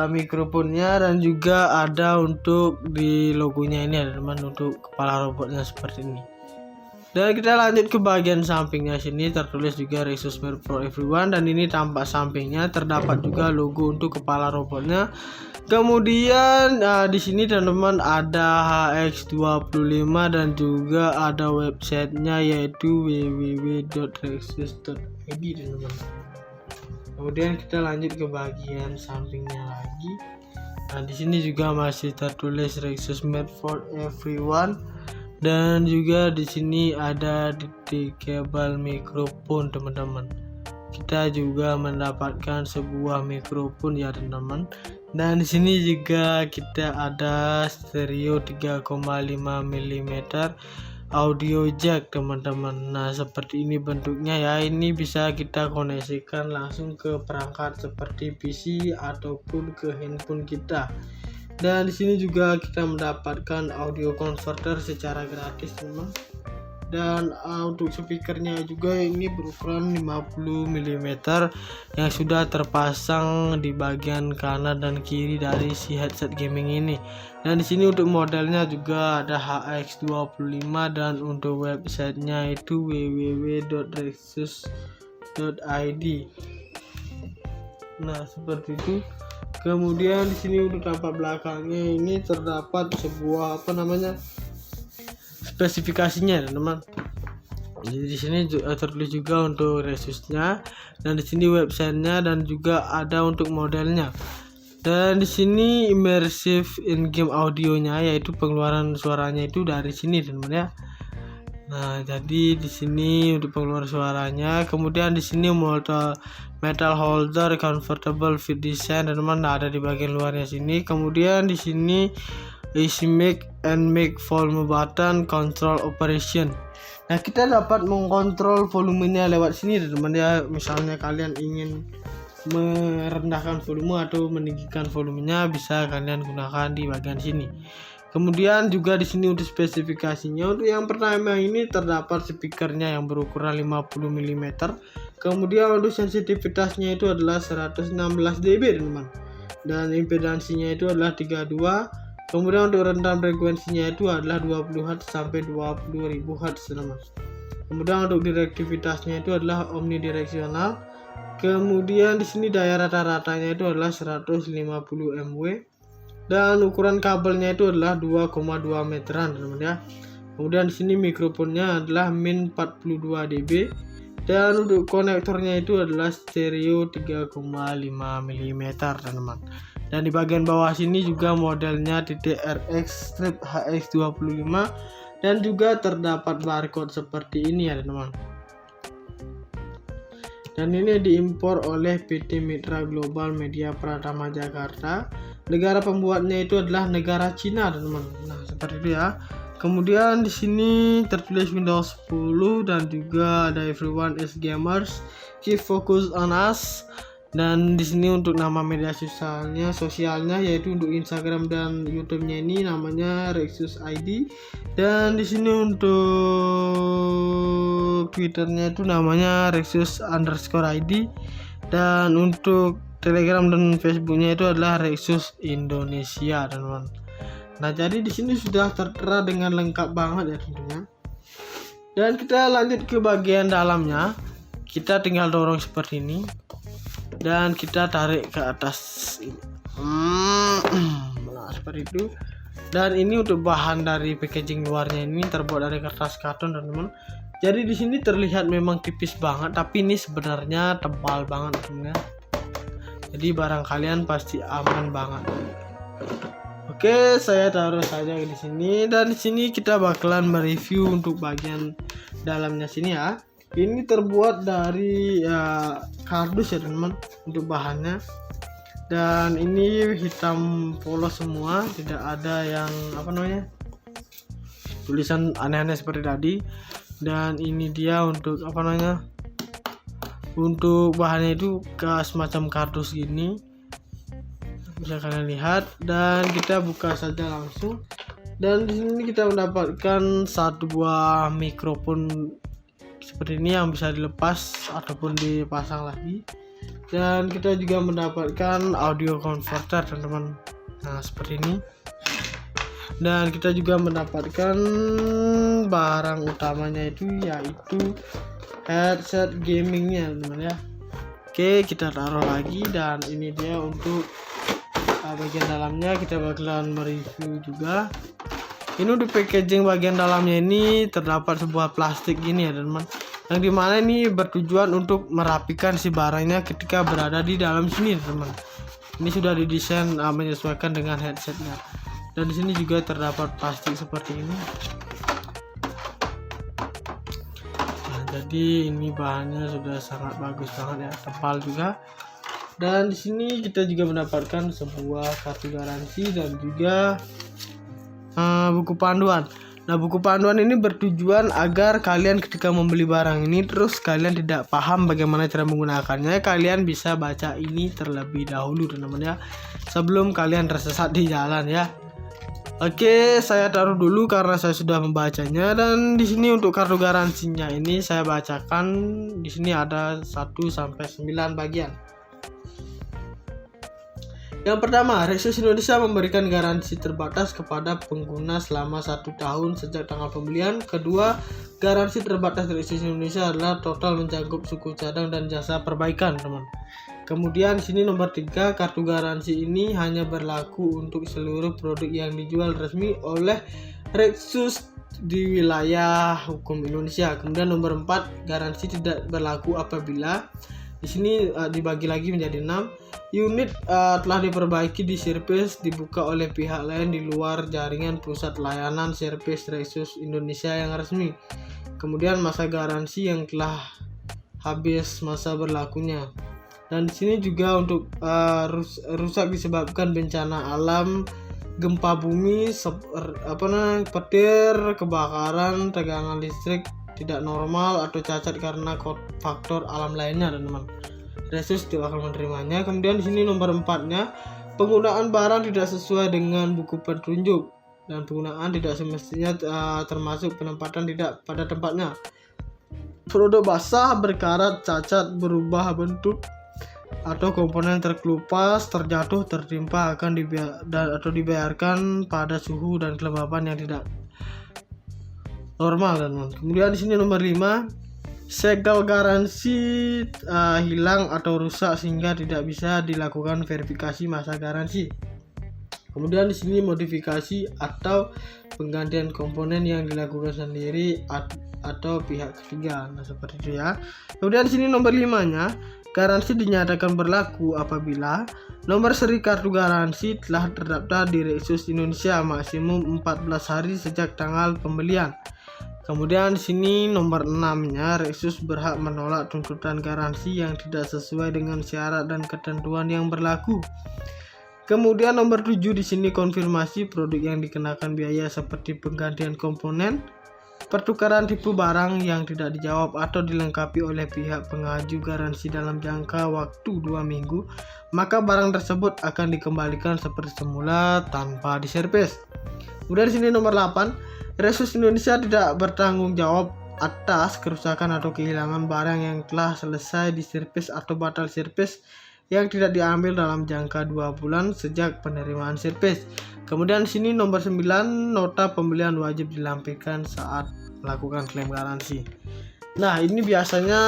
mikrofonnya dan juga ada untuk di logonya ini ya, teman-teman, untuk kepala robotnya seperti ini. Dan kita lanjut ke bagian sampingnya. Sini tertulis juga Rexus made for everyone, dan ini tampak sampingnya terdapat juga logo untuk kepala robotnya. Kemudian di sini, teman-teman, ada HX25 dan juga ada websitenya yaitu www.rexus.id, teman-teman. Kemudian kita lanjut ke bagian sampingnya lagi. Nah, di sini juga masih tertulis Rexus made for everyone. Dan juga di sini ada detachable mikrofon, teman-teman. Kita juga mendapatkan sebuah mikrofon ya, teman-teman. Dan di sini juga kita ada stereo 3,5 mm audio jack, teman-teman. Nah, seperti ini bentuknya ya. Ini bisa kita koneksikan langsung ke perangkat seperti PC ataupun ke handphone kita. Dan di sini juga kita mendapatkan audio converter secara gratis, teman. Dan untuk speakernya juga ini berukuran 50 mm yang sudah terpasang di bagian kanan dan kiri dari si headset gaming ini. Dan di sini untuk modelnya juga ada HX25 dan untuk websitenya itu www.rexus.id. Nah, seperti itu. Kemudian di sini untuk tampak belakangnya ini terdapat sebuah spesifikasinya, teman-teman. Jadi di sini tertulis juga untuk resusnya, dan di sini websitenya, dan juga ada untuk modelnya. Dan di sini immersive in-game audionya, yaitu pengeluaran suaranya itu dari sini teman-teman ya. Nah, jadi di sini untuk pengeluaran suaranya. Kemudian di sini metal holder convertible fit design, teman-teman, ada di bagian luarnya sini. Kemudian di sini easy mic and mic volume button control operation. Nah, kita dapat mengontrol volumenya lewat sini teman-teman ya. Misalnya kalian ingin merendahkan volume atau meninggikan volumenya, bisa kalian gunakan di bagian sini. Kemudian juga di sini untuk spesifikasinya, untuk yang pertama ini terdapat speakernya yang berukuran 50 mm. Kemudian untuk sensitivitasnya itu adalah 116 dB teman-teman. Dan impedansinya itu adalah 32. Kemudian untuk rentang frekuensinya itu adalah 20 Hz sampai 20.000 Hz teman-teman. Kemudian untuk direktivitasnya itu adalah omnidireksional. Kemudian di sini daya rata-ratanya itu adalah 150 mW. Dan ukuran kabelnya itu adalah 2,2 meteran teman-teman ya. Kemudian di sini mikrofonnya adalah min 42 dB. Dan untuk konektornya itu adalah stereo 3,5 mm teman-teman. Dan di bagian bawah sini juga modelnya TTRX strip HX25, dan juga terdapat barcode seperti ini ya teman-teman. Dan ini diimpor oleh PT Mitra Global Media Pratama Jakarta. Negara pembuatnya itu adalah negara Cina teman-teman. Nah, seperti itu ya. Kemudian di sini tertulis Windows 10, dan juga ada everyone is gamers, keep focus on us. Dan di sini untuk nama media sosialnya yaitu untuk Instagram dan YouTube-nya ini namanya Rexus ID. Dan di sini untuk Twitter-nya itu namanya Rexus_ID. Dan untuk Telegram dan Facebook-nya itu adalah Rexus Indonesia, teman-teman. Nah, jadi di sini sudah tertera dengan lengkap banget ya tentunya. Dan kita lanjut ke bagian dalamnya. Kita tinggal dorong seperti ini. Dan kita tarik ke atas ini. Nah, seperti itu. Dan ini untuk bahan dari packaging luarnya ini terbuat dari kertas karton, teman-teman. Jadi di sini terlihat memang tipis banget, tapi ini sebenarnya tebal banget, teman-teman. Jadi barang kalian pasti aman banget. Oke, saya taruh saja di sini, dan di sini kita bakalan mereview untuk bagian dalamnya sini ya. Ini terbuat dari kardus ya teman-teman untuk bahannya. Dan ini hitam polos semua, tidak ada yang tulisan aneh-aneh seperti tadi. Dan ini dia untuk untuk bahannya itu semacam kardus gini, bisa kalian lihat. Dan kita buka saja langsung. Dan di sini kita mendapatkan satu buah mikrofon seperti ini yang bisa dilepas ataupun dipasang lagi. Dan kita juga mendapatkan audio converter, teman-teman. Nah, seperti ini. Dan kita juga mendapatkan barang utamanya itu yaitu headset gamingnya, teman-teman ya. Oke, kita taruh lagi. Dan ini dia untuk bagian dalamnya. Kita bakalan mereview juga. Ini untuk packaging bagian dalamnya ini terdapat sebuah plastik gini ya teman-teman, yang dimana ini bertujuan untuk merapikan si barangnya ketika berada di dalam sini teman-teman. Ini sudah didesain menyesuaikan dengan headsetnya. Dan di sini juga terdapat plastik seperti ini. Nah, jadi ini bahannya sudah sangat bagus banget ya, tebal juga. Dan di sini kita juga mendapatkan sebuah kartu garansi dan juga buku panduan. Nah, buku panduan ini bertujuan agar kalian ketika membeli barang ini terus kalian tidak paham bagaimana cara menggunakannya, kalian bisa baca ini terlebih dahulu teman-teman ya, sebelum kalian tersesat di jalan ya. Oke, saya taruh dulu karena saya sudah membacanya. Dan di sini untuk kartu garansinya ini saya bacakan. Di sini ada 1 sampai 9 bagian. Yang pertama, Rexus Indonesia memberikan garansi terbatas kepada pengguna selama 1 tahun sejak tanggal pembelian. Kedua, garansi terbatas Rexus Indonesia adalah total mencakup suku cadang dan jasa perbaikan, teman. Kemudian di sini nomor 3, kartu garansi ini hanya berlaku untuk seluruh produk yang dijual resmi oleh Rexus di wilayah hukum Indonesia. Kemudian nomor 4, garansi tidak berlaku apabila di sini dibagi lagi menjadi 6. Unit telah diperbaiki di servis dibuka oleh pihak lain di luar jaringan pusat layanan servis Rexus Indonesia yang resmi. Kemudian masa garansi yang telah habis masa berlakunya. Dan di sini juga untuk rusak disebabkan bencana alam, gempa bumi, petir, kebakaran, tegangan listrik tidak normal atau cacat karena faktor alam lainnya, teman-teman. Rexus tidak akan menerimanya. Kemudian di sini nomor 4-nya, penggunaan barang tidak sesuai dengan buku petunjuk dan penggunaan tidak semestinya termasuk penempatan tidak pada tempatnya. Produk basah, berkarat, cacat, berubah bentuk atau komponen terkelupas, terjatuh, tertimpa akan dibiarkan pada suhu dan kelembapan yang tidak normal, teman. Kemudian di sini nomor 5, segel garansi hilang atau rusak sehingga tidak bisa dilakukan verifikasi masa garansi. Kemudian di sini modifikasi atau penggantian komponen yang dilakukan sendiri atau pihak ketiga. Nah, seperti itu ya. Kemudian di sini nomor 5-nya, garansi dinyatakan berlaku apabila nomor seri kartu garansi telah terdaftar di Rexus Indonesia maksimum 14 hari sejak tanggal pembelian. Kemudian di sini nomor 6-nya, Rexus berhak menolak tuntutan garansi yang tidak sesuai dengan syarat dan ketentuan yang berlaku. Kemudian nomor 7 di sini konfirmasi produk yang dikenakan biaya seperti penggantian komponen, pertukaran tipe barang yang tidak dijawab atau dilengkapi oleh pihak pengaju garansi dalam jangka waktu 2 minggu, maka barang tersebut akan dikembalikan seperti semula tanpa diservis. Kemudian di sini nomor 8, Rexus Indonesia tidak bertanggung jawab atas kerusakan atau kehilangan barang yang telah selesai diservis atau batal servis yang tidak diambil dalam jangka 2 bulan sejak penerimaan servis. Kemudian di sini nomor 9, nota pembelian wajib dilampirkan saat melakukan klaim garansi. Nah, ini biasanya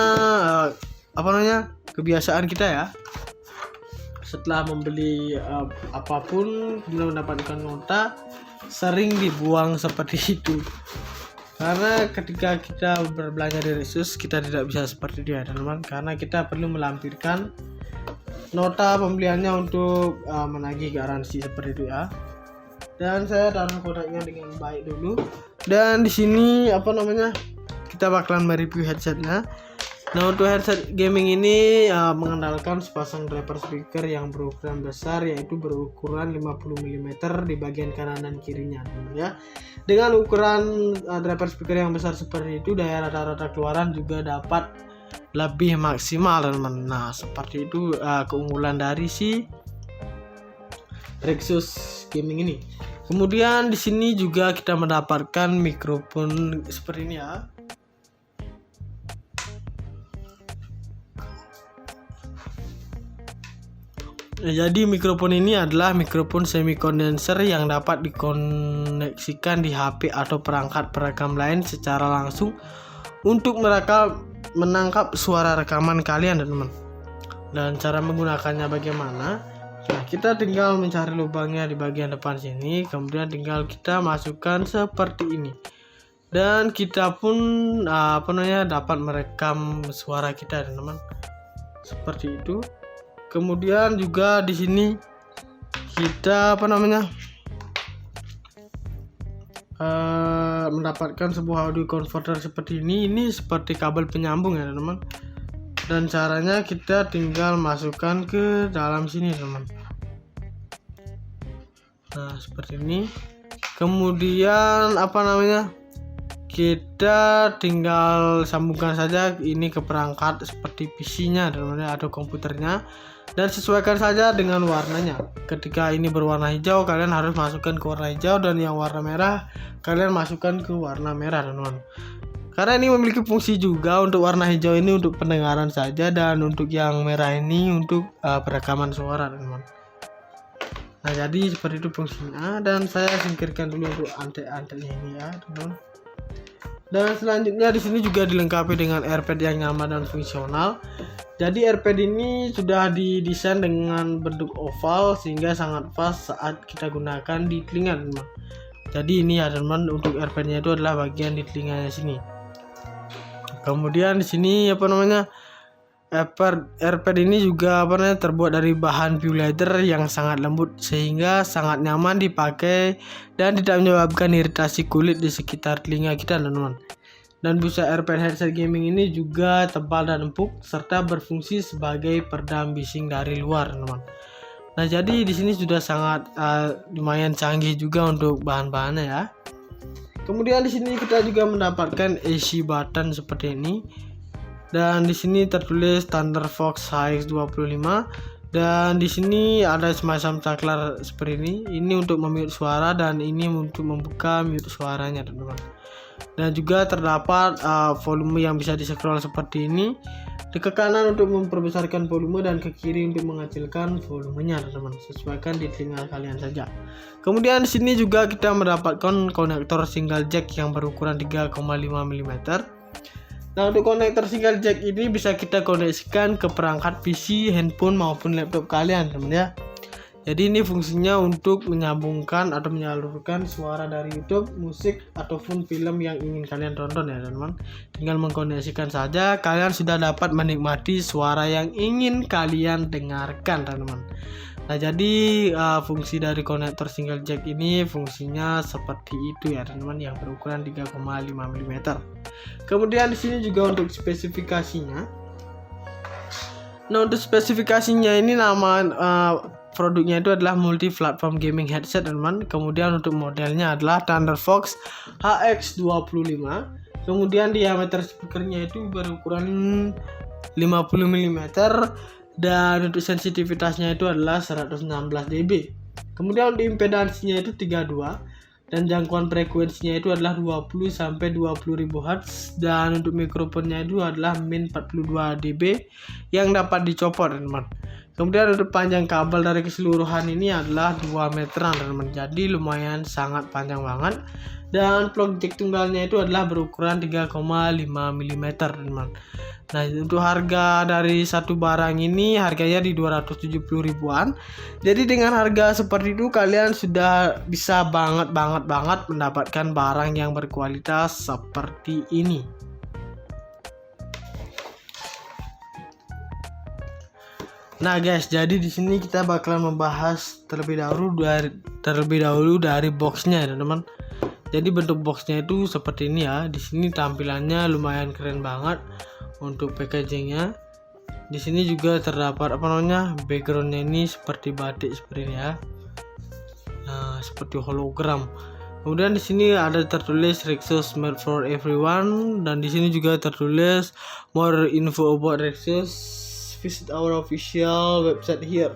kebiasaan kita ya. Setelah membeli apapun kemudian mendapatkan nota, sering dibuang seperti itu. Karena ketika kita berbelanja di Rexus, kita tidak bisa seperti dia, teman-teman, karena kita perlu melampirkan nota pembeliannya untuk menagih garansi seperti itu ya. Dan saya taruh kodenya dengan baik dulu. Dan di sini kita bakalan mereview headsetnya. Nah, untuk headset gaming ini mengandalkan sepasang driver speaker yang berukuran besar, yaitu berukuran 50 mm di bagian kanan dan kirinya, ya. Dengan ukuran driver speaker yang besar seperti itu, daya rata-rata keluaran juga dapat lebih maksimal, teman. Nah, seperti itu keunggulan dari si Rexus gaming ini. Kemudian di sini juga kita mendapatkan mikrofon seperti ini ya. Jadi mikrofon ini adalah mikrofon semi kondenser yang dapat dikoneksikan di HP atau perangkat perekam lain secara langsung untuk menangkap suara rekaman kalian, teman-teman. Dan cara menggunakannya bagaimana? Nah, kita tinggal mencari lubangnya di bagian depan sini, kemudian tinggal kita masukkan seperti ini. Dan kita pun dapat merekam suara kita, teman-teman. Seperti itu. Kemudian juga di sini kita mendapatkan sebuah audio converter seperti ini. Ini seperti kabel penyambung ya, teman-teman. Dan caranya kita tinggal masukkan ke dalam sini, teman. Nah, seperti ini. Kemudian kita tinggal sambungkan saja ini ke perangkat seperti PC-nya, teman-teman, atau komputernya. Dan sesuaikan saja dengan warnanya. Ketika ini berwarna hijau, kalian harus masukkan ke warna hijau, dan yang warna merah kalian masukkan ke warna merah, teman-teman. Karena ini memiliki fungsi juga. Untuk warna hijau ini untuk pendengaran saja, dan untuk yang merah ini untuk perekaman suara, teman-teman. Nah, jadi seperti itu fungsinya. Dan saya singkirkan dulu untuk antek-anteknya ini ya, teman-teman. Dan selanjutnya di sini juga dilengkapi dengan AirPad yang nyaman dan fungsional. Jadi AirPad ini sudah didesain dengan bentuk oval sehingga sangat pas saat kita gunakan di telinga, teman. Jadi ini ya teman, untuk AirPad-nya itu adalah bagian di telinganya sini. Kemudian di sini AirPad ini juga terbuat dari bahan PU leather yang sangat lembut sehingga sangat nyaman dipakai dan tidak menyebabkan iritasi kulit di sekitar telinga kita teman-teman. Dan busa AirPad headset gaming ini juga tebal dan empuk serta berfungsi sebagai peredam bising dari luar teman-teman. Nah, jadi di sini sudah sangat lumayan canggih juga untuk bahan-bahannya ya. Kemudian di sini kita juga mendapatkan AC button seperti ini. Dan di sini tertulis Thunderfox HX25 dan di sini ada semacam saklar seperti ini. Ini untuk memute suara dan ini untuk membuka mute suaranya teman-teman. Dan juga terdapat volume yang bisa di-scroll seperti ini. Ke kanan untuk memperbesarkan volume dan ke kiri untuk mengecilkan volumenya teman-teman. Sesuaikan di telinga kalian saja. Kemudian di sini juga kita mendapatkan konektor single jack yang berukuran 3,5 mm. Nah, untuk konektor single jack ini bisa kita koneksikan ke perangkat PC, handphone maupun laptop kalian teman ya. Jadi ini fungsinya untuk menyambungkan atau menyalurkan suara dari YouTube, musik ataupun film yang ingin kalian tonton ya teman-teman. Tinggal mengkoneksikan saja, kalian sudah dapat menikmati suara yang ingin kalian dengarkan teman-teman. Nah, jadi fungsi dari konektor single jack ini fungsinya seperti itu ya teman-teman, yang berukuran 3,5 mm. Kemudian di sini juga untuk spesifikasinya. Nah, untuk spesifikasinya ini nama produknya itu adalah multi platform gaming headset teman-teman. Kemudian untuk modelnya adalah Thunderfox HX25. Kemudian diameter speakernya itu berukuran 50 mm dan untuk sensitivitasnya itu adalah 116 dB. Kemudian untuk impedansinya itu 32 dan jangkauan frekuensinya itu adalah 20 sampai 20.000 Hz dan untuk mikrofonnya itu adalah min 42 dB yang dapat dicopot teman-teman. Kemudian untuk panjang kabel dari keseluruhan ini adalah 2 meteran teman-teman. Jadi lumayan sangat panjang banget. Dan plug jack tunggalnya itu adalah berukuran 3,5 mm teman-teman. Nah, untuk harga dari satu barang ini harganya di 270 ribuan. Jadi dengan harga seperti itu kalian sudah bisa banget mendapatkan barang yang berkualitas seperti ini. Nah guys, jadi di sini kita bakalan membahas terlebih dahulu dari boxnya teman-teman. Jadi bentuk boxnya itu seperti ini ya. Di sini tampilannya lumayan keren banget untuk packagingnya. Di sini juga terdapat backgroundnya ini seperti batik seperti ini ya. Nah, seperti hologram. Kemudian di sini ada tertulis Rexus made for everyone dan di sini juga tertulis more info about Rexus. Visit our official website here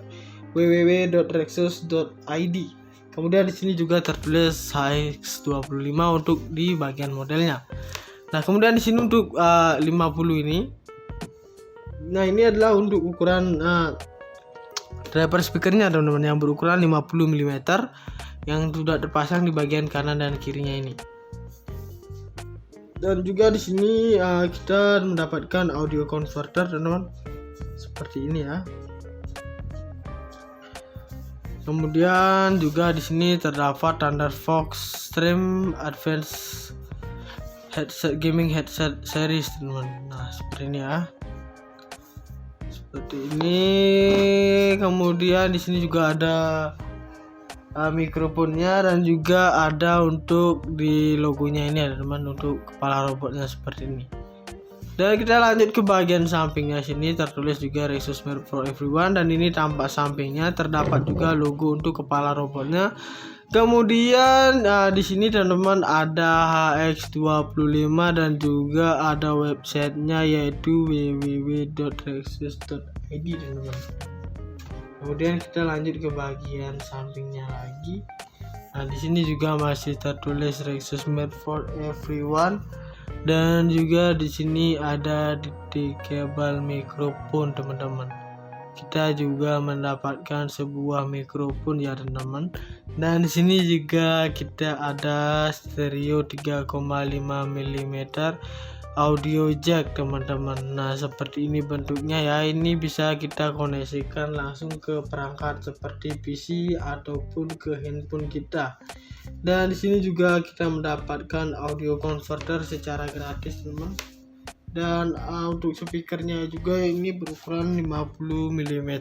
www.rexus.id. Kemudian di sini juga tertulis HX25 untuk di bagian modelnya. Nah, kemudian di sini untuk 50 ini. Nah, ini adalah untuk ukuran driver speakernya teman-teman yang berukuran 50 mm yang sudah terpasang di bagian kanan dan kirinya ini. Dan juga di sini kita mendapatkan audio converter teman-teman. Seperti ini ya. Kemudian juga di sini terdapat Thunderfox Stream Advanced headset gaming headset series teman-teman. Nah, seperti ini ya. Seperti ini. Kemudian di sini juga ada mikrofonnya dan juga ada untuk di logonya ini ya teman-teman, untuk kepala robotnya seperti ini. Dan kita lanjut ke bagian sampingnya. Sini tertulis juga Rexus made for everyone dan ini tampak sampingnya terdapat juga logo untuk kepala robotnya. Kemudian di sini teman-teman ada HX25 dan juga ada websitenya yaitu www.rexus.id teman-teman. Kemudian kita lanjut ke bagian sampingnya lagi. Nah, di sini juga masih tertulis Rexus made for everyone. Dan juga di sini ada detachable mikrofon teman-teman. Kita juga mendapatkan sebuah mikrofon ya teman-teman. Dan di sini juga kita ada stereo 3,5 mm audio jack teman-teman. Nah, seperti ini bentuknya ya. Ini bisa kita koneksikan langsung ke perangkat seperti PC ataupun ke handphone kita. Dan di sini juga kita mendapatkan audio converter secara gratis teman. Dan untuk speakernya juga ini berukuran 50 mm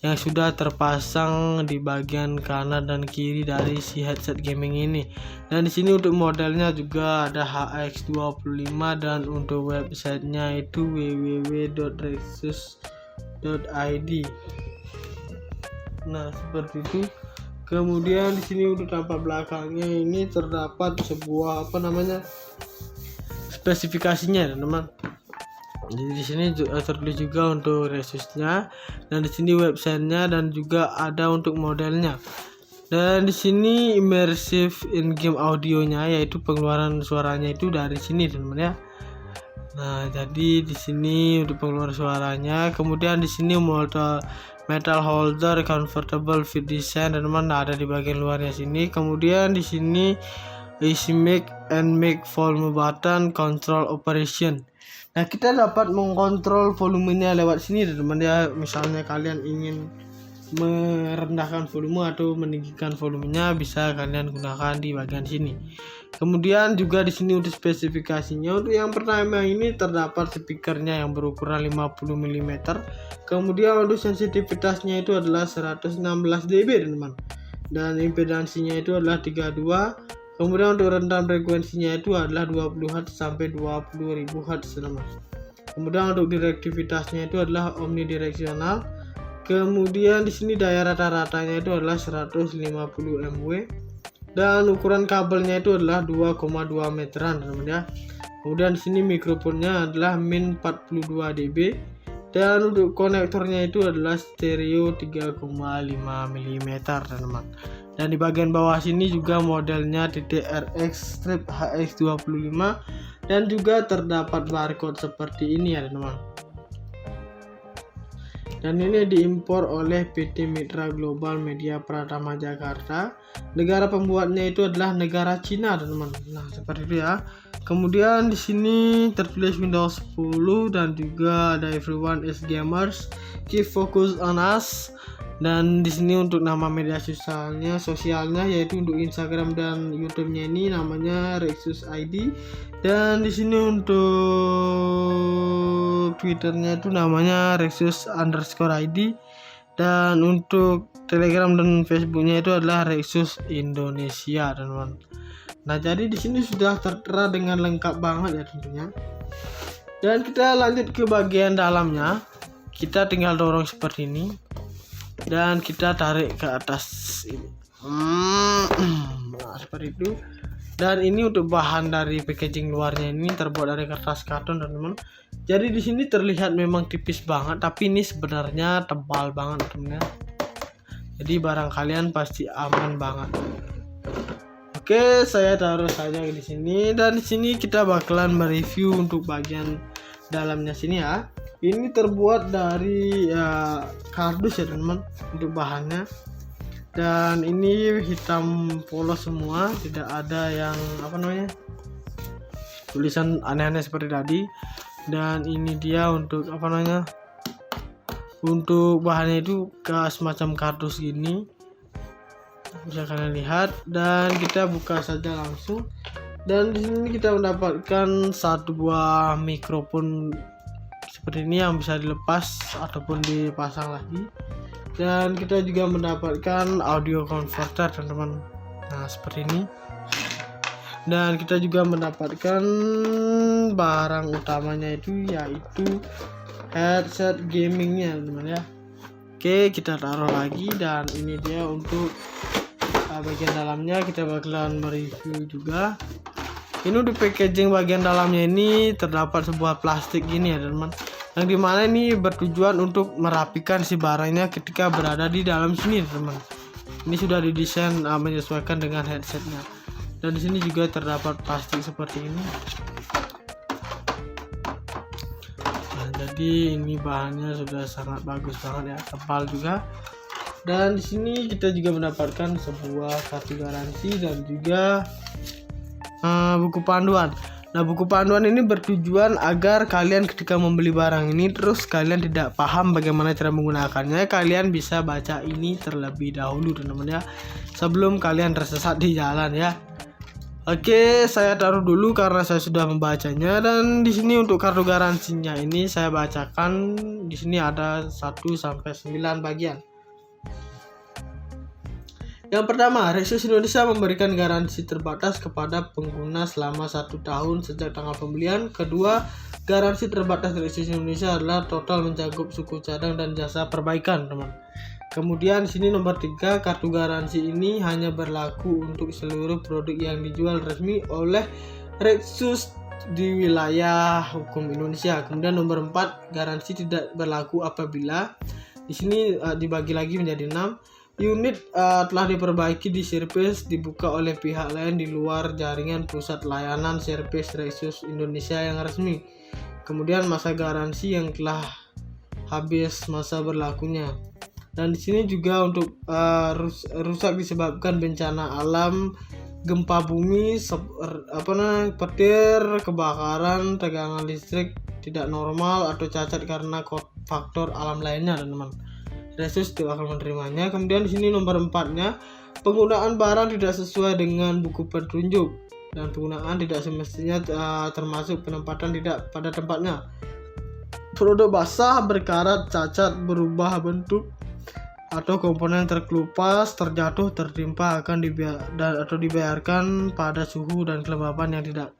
yang sudah terpasang di bagian kanan dan kiri dari si headset gaming ini. Dan di sini untuk modelnya juga ada HX25 dan untuk websitenya itu www.rexus.id. Nah, seperti itu. Kemudian di sini untuk tampak belakangnya ini terdapat sebuah spesifikasinya teman. Jadi di sini tertulis juga untuk Resusnya, dan di sini websitenya dan juga ada untuk modelnya. Dan di sini immersive in-game audionya, yaitu pengeluaran suaranya itu dari sini teman ya. Nah, jadi di sini untuk pengeluaran suaranya. Kemudian di sini metal holder convertible fit design dan ada di bagian luarnya sini. Kemudian di sini easy mic and mic volume button control operation. Nah, kita dapat mengontrol volumenya lewat sini teman ya. Misalnya kalian ingin merendahkan volume atau meninggikan volumenya, bisa kalian gunakan di bagian sini. Kemudian juga di sini untuk spesifikasinya, untuk yang pertama ini terdapat speakernya yang berukuran 50 mm. Kemudian untuk sensitivitasnya itu adalah 116 dB teman. Dan impedansinya itu adalah 32. Kemudian untuk rentang frekuensinya itu adalah 20 Hz sampai 20.000 Hz teman. Kemudian untuk direktivitasnya itu adalah omnidireksional. Kemudian di sini daya rata-ratanya itu adalah 150 mW. Dan ukuran kabelnya itu adalah 2,2 meteran teman ya. Kemudian di sini mikrofonnya adalah min 42 dB. Dan untuk konektornya itu adalah stereo 3,5 mm teman. Dan di bagian bawah sini juga modelnya TTRX strip HX25 dan juga terdapat barcode seperti ini ya teman. Dan ini diimpor oleh PT Mitra Global Media Pratama Jakarta. Negara pembuatnya itu adalah negara Cina teman. Nah, seperti itu ya. Kemudian di sini tertulis Windows 10 dan juga ada everyone is gamers, keep focus on us. Dan di sini untuk nama media sosialnya yaitu untuk Instagram dan YouTube-nya ini namanya Rexus ID. Dan di sini untuk Twitter-nya itu namanya Rexus_ID. Dan untuk Telegram dan Facebook-nya itu adalah Rexus Indonesia teman-teman. Nah, jadi di sini sudah tertera dengan lengkap banget ya tentunya. Dan kita lanjut ke bagian dalamnya. Kita tinggal dorong seperti ini. Dan kita tarik ke atas ini. Nah, seperti itu. Dan ini untuk bahan dari packaging luarnya ini terbuat dari kertas karton teman-teman. Jadi di sini terlihat memang tipis banget, tapi ini sebenarnya tebal banget teman-teman. Jadi barang kalian pasti aman banget. Oke, saya taruh saja di sini, dan di sini kita bakalan mereview untuk bagian dalamnya sini ya. Ini terbuat dari kardus ya teman-teman untuk bahannya. Dan ini hitam polos semua, tidak ada yang tulisan aneh-aneh seperti tadi. Dan ini dia untuk untuk bahannya itu semacam kardus gini, bisa kalian lihat. Dan kita buka saja langsung. Dan di sini kita mendapatkan satu buah mikrofon seperti ini yang bisa dilepas ataupun dipasang lagi. Dan kita juga mendapatkan audio converter teman-teman. Nah, seperti ini. Dan kita juga mendapatkan barang utamanya itu yaitu headset gamingnya teman-teman ya. Oke, kita taruh lagi, dan ini dia untuk bagian dalamnya. Kita bakalan mereview juga. Ini untuk packaging bagian dalamnya ini terdapat sebuah plastik gini ya teman-teman, yang dimana ini bertujuan untuk merapikan si barangnya ketika berada di dalam sini teman-teman. Ini sudah didesain menyesuaikan dengan headsetnya. Dan di sini juga terdapat plastik seperti ini. Nah, jadi ini bahannya sudah sangat bagus banget ya, tebal juga. Dan di sini kita juga mendapatkan sebuah kartu garansi dan juga buku panduan. Nah, buku panduan ini bertujuan agar kalian ketika membeli barang ini terus kalian tidak paham bagaimana cara menggunakannya, kalian bisa baca ini terlebih dahulu teman-teman ya, sebelum kalian tersesat di jalan ya. Oke, saya taruh dulu karena saya sudah membacanya, dan di sini untuk kartu garansinya ini saya bacakan. Di sini ada 1 sampai 9 bagian. Yang pertama, Rexus Indonesia memberikan garansi terbatas kepada pengguna selama 1 tahun sejak tanggal pembelian. Kedua, garansi terbatas Rexus Indonesia adalah total mencakup suku cadang dan jasa perbaikan, teman. Kemudian di sini nomor 3, kartu garansi ini hanya berlaku untuk seluruh produk yang dijual resmi oleh Rexus di wilayah hukum Indonesia. Kemudian nomor 4, garansi tidak berlaku apabila di sini dibagi lagi menjadi 6. Unit telah diperbaiki di servis dibuka oleh pihak lain di luar jaringan pusat layanan servis Rexus Indonesia yang resmi. Kemudian masa garansi yang telah habis masa berlakunya. Dan di sini juga untuk rusak disebabkan bencana alam, gempa bumi, petir, kebakaran, tegangan listrik tidak normal atau cacat karena faktor alam lainnya, teman-teman. Rexus tidak akan menerimanya. Kemudian di sini nomor 4-nya, penggunaan barang tidak sesuai dengan buku petunjuk dan penggunaan tidak semestinya termasuk penempatan tidak pada tempatnya. Produk basah, berkarat, cacat, berubah bentuk atau komponen terkelupas, terjatuh, tertimpa akan dibayarkan pada suhu dan kelembapan yang tidak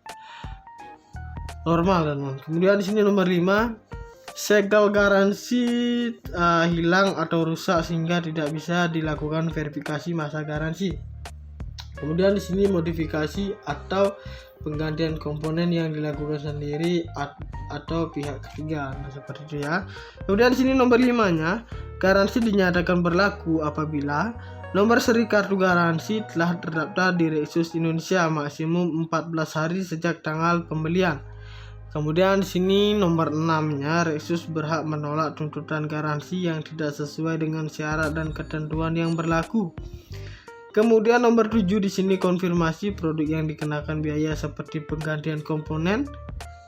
normal, teman. Kemudian di sini nomor 5, segel garansi hilang atau rusak sehingga tidak bisa dilakukan verifikasi masa garansi. Kemudian di sini modifikasi atau penggantian komponen yang dilakukan sendiri atau pihak ketiga. Nah, seperti itu ya. Kemudian di sini nomor 5-nya, garansi dinyatakan berlaku apabila nomor seri kartu garansi telah terdaftar di Rexus Indonesia maksimum 14 hari sejak tanggal pembelian. Kemudian di sini nomor 6-nya, Rexus berhak menolak tuntutan garansi yang tidak sesuai dengan syarat dan ketentuan yang berlaku. Kemudian nomor 7 di sini konfirmasi produk yang dikenakan biaya seperti penggantian komponen,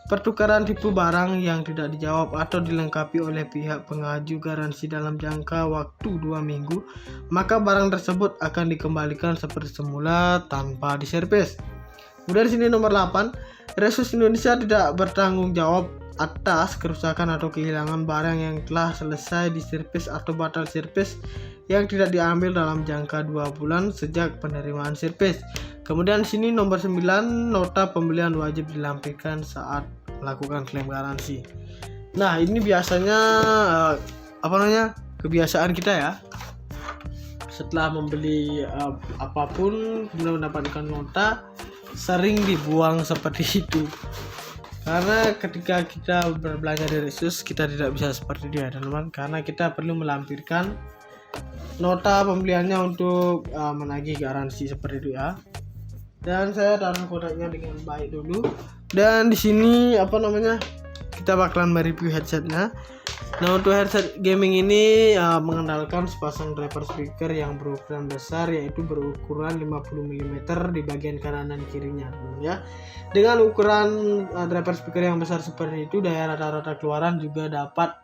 pertukaran tipe barang yang tidak dijawab atau dilengkapi oleh pihak pengaju garansi dalam jangka waktu 2 minggu, maka barang tersebut akan dikembalikan seperti semula tanpa diservis. Kemudian di sini nomor 8, Rexus Indonesia tidak bertanggung jawab atas kerusakan atau kehilangan barang yang telah selesai diservis atau batal servis yang tidak diambil dalam jangka 2 bulan sejak penerimaan servis. Kemudian sini nomor 9, nota pembelian wajib dilampirkan saat melakukan klaim garansi. Nah, ini biasanya kebiasaan kita ya. Setelah membeli apapun kemudian mendapatkan nota, sering dibuang seperti itu. Karena ketika kita berbelanja di Rexus, kita tidak bisa seperti dia, teman-teman, karena kita perlu melampirkan nota pembeliannya untuk menagih garansi seperti itu ya. Dan saya taruh kodenya dengan baik dulu. Dan di sini kita bakalan mereview headsetnya. Nah, untuk headset gaming ini mengandalkan sepasang driver speaker yang berukuran besar, yaitu berukuran 50 mm di bagian kanan dan kirinya, ya. Dengan ukuran driver speaker yang besar seperti itu, daya rata-rata keluaran juga dapat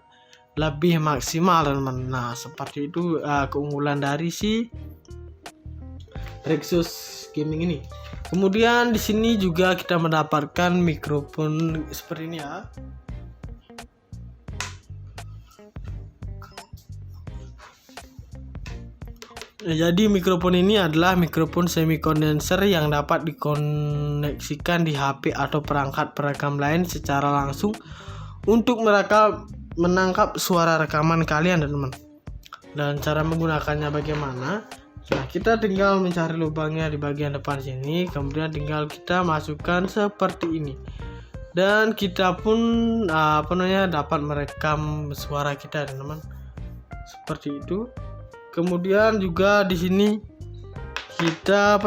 lebih maksimal, teman-teman. Nah, seperti itu keunggulan dari si Rexus gaming ini. Kemudian di sini juga kita mendapatkan mikrofon seperti ini ya. Jadi mikrofon ini adalah mikrofon semi kondenser yang dapat dikoneksikan di HP atau perangkat perekam lain secara langsung untuk menangkap suara rekaman kalian, teman-teman. Dan cara menggunakannya bagaimana? Nah, kita tinggal mencari lubangnya di bagian depan sini, kemudian tinggal kita masukkan seperti ini. Dan kita pun dapat merekam suara kita, teman-teman. Seperti itu. Kemudian juga di sini kita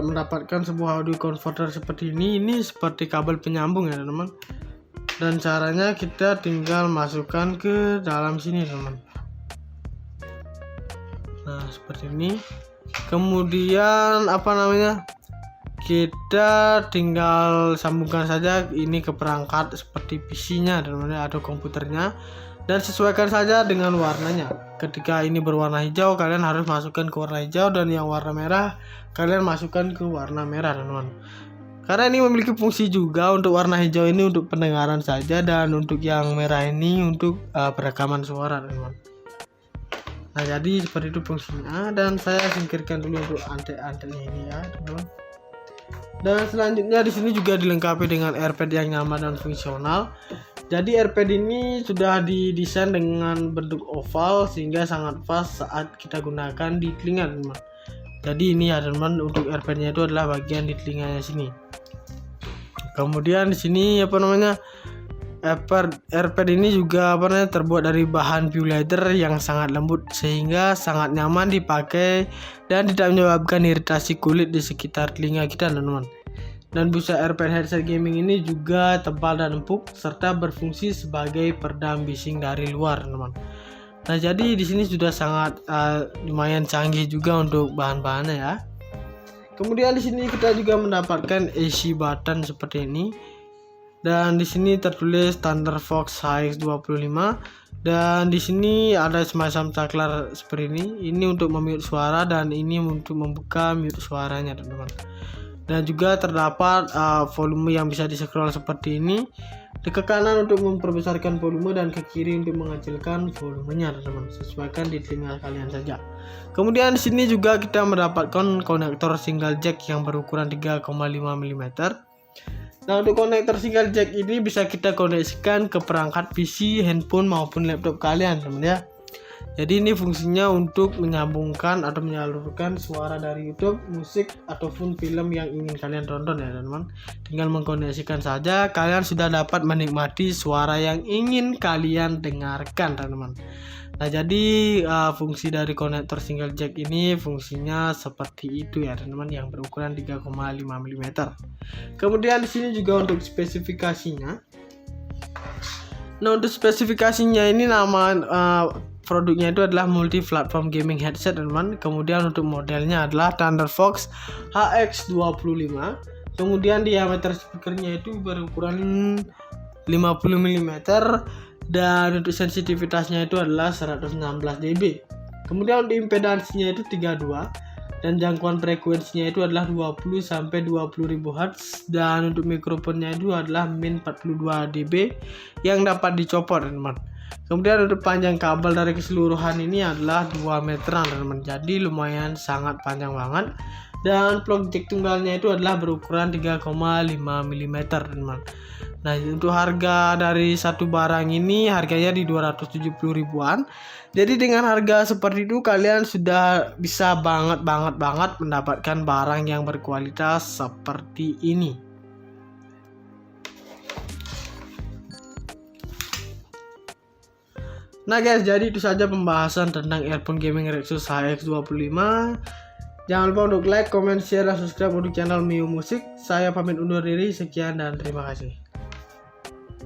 mendapatkan sebuah audio converter seperti ini. Ini seperti kabel penyambung ya, teman-teman. Dan caranya kita tinggal masukkan ke dalam sini, teman. Nah, seperti ini. Kemudian kita tinggal sambungkan saja ini ke perangkat seperti PC-nya atau komputernya, dan sesuaikan saja dengan warnanya. Ketika ini berwarna hijau, kalian harus masukkan ke warna hijau, dan yang warna merah kalian masukkan ke warna merah, teman-teman. Karena ini memiliki fungsi juga. Untuk warna hijau ini untuk pendengaran saja, dan untuk yang merah ini untuk perekaman suara, teman-teman. Nah, jadi seperti itu fungsinya, dan saya singkirkan dulu untuk antek-anteknya ini ya, teman-teman. Dan selanjutnya di sini juga dilengkapi dengan airpad yang nyaman dan fungsional. Jadi airpad ini sudah didesain dengan bentuk oval sehingga sangat pas saat kita gunakan di telinga, teman-teman. Jadi ini ya, teman-teman, untuk airpadnya itu adalah bagian di telinganya sini. Kemudian di sini airpad ini juga terbuat dari bahan PU leather yang sangat lembut sehingga sangat nyaman dipakai dan tidak menyebabkan iritasi kulit di sekitar telinga kita, teman-teman. Dan busa airpad headset gaming ini juga tebal dan empuk serta berfungsi sebagai peredam bising dari luar, teman-teman. Nah, jadi di sini sudah sangat lumayan canggih juga untuk bahan-bahannya ya. Kemudian di sini kita juga mendapatkan AC button seperti ini. Dan di sini tertulis Thunderfox HX25, dan di sini ada semacam saklar seperti ini. Ini untuk memute suara dan ini untuk membuka mute suaranya, teman-teman. Dan juga terdapat volume yang bisa di-scroll seperti ini. Ke kanan untuk memperbesarkan volume dan ke kiri untuk mengecilkan volumenya, teman-teman. Sesuaikan di telinga kalian saja. Kemudian di sini juga kita mendapatkan konektor single jack yang berukuran 3,5 mm. Nah, untuk konektor single jack ini bisa kita koneksikan ke perangkat PC, handphone maupun laptop kalian, teman ya. Jadi ini fungsinya untuk menyambungkan atau menyalurkan suara dari YouTube, musik ataupun film yang ingin kalian tonton ya, teman-teman. Tinggal mengkoneksikan saja, kalian sudah dapat menikmati suara yang ingin kalian dengarkan, teman-teman. Nah, jadi fungsi dari konektor single jack ini fungsinya seperti itu ya, teman-teman, yang berukuran 3,5 mm. Kemudian di sini juga untuk spesifikasinya. Nah, untuk spesifikasinya ini nama produknya itu adalah multi platform gaming headset, teman-teman. Kemudian untuk modelnya adalah Thunderfox HX25. Kemudian diameter speakernya itu berukuran 50 mm. Dan untuk sensitivitasnya itu adalah 116 dB. Kemudian untuk impedansinya itu 32, dan jangkauan frekuensinya itu adalah 20 sampai 20.000 Hz, dan untuk mikrofonnya itu adalah min 42 dB yang dapat dicopot, teman-teman. Kemudian untuk panjang kabel dari keseluruhan ini adalah 2 meteran, teman-teman. Jadi lumayan sangat panjang banget. Dan plug jack tunggalnya itu adalah berukuran 3,5 mm, teman-teman. Nah, untuk harga dari satu barang ini harganya di 270 ribuan. Jadi dengan harga seperti itu kalian sudah bisa banget mendapatkan barang yang berkualitas seperti ini. Nah guys, jadi itu saja pembahasan tentang earphone gaming Rexus HX25. Jangan lupa untuk like, comment, share, dan subscribe untuk channel Mio Musik. Saya pamit undur diri, sekian dan terima kasih.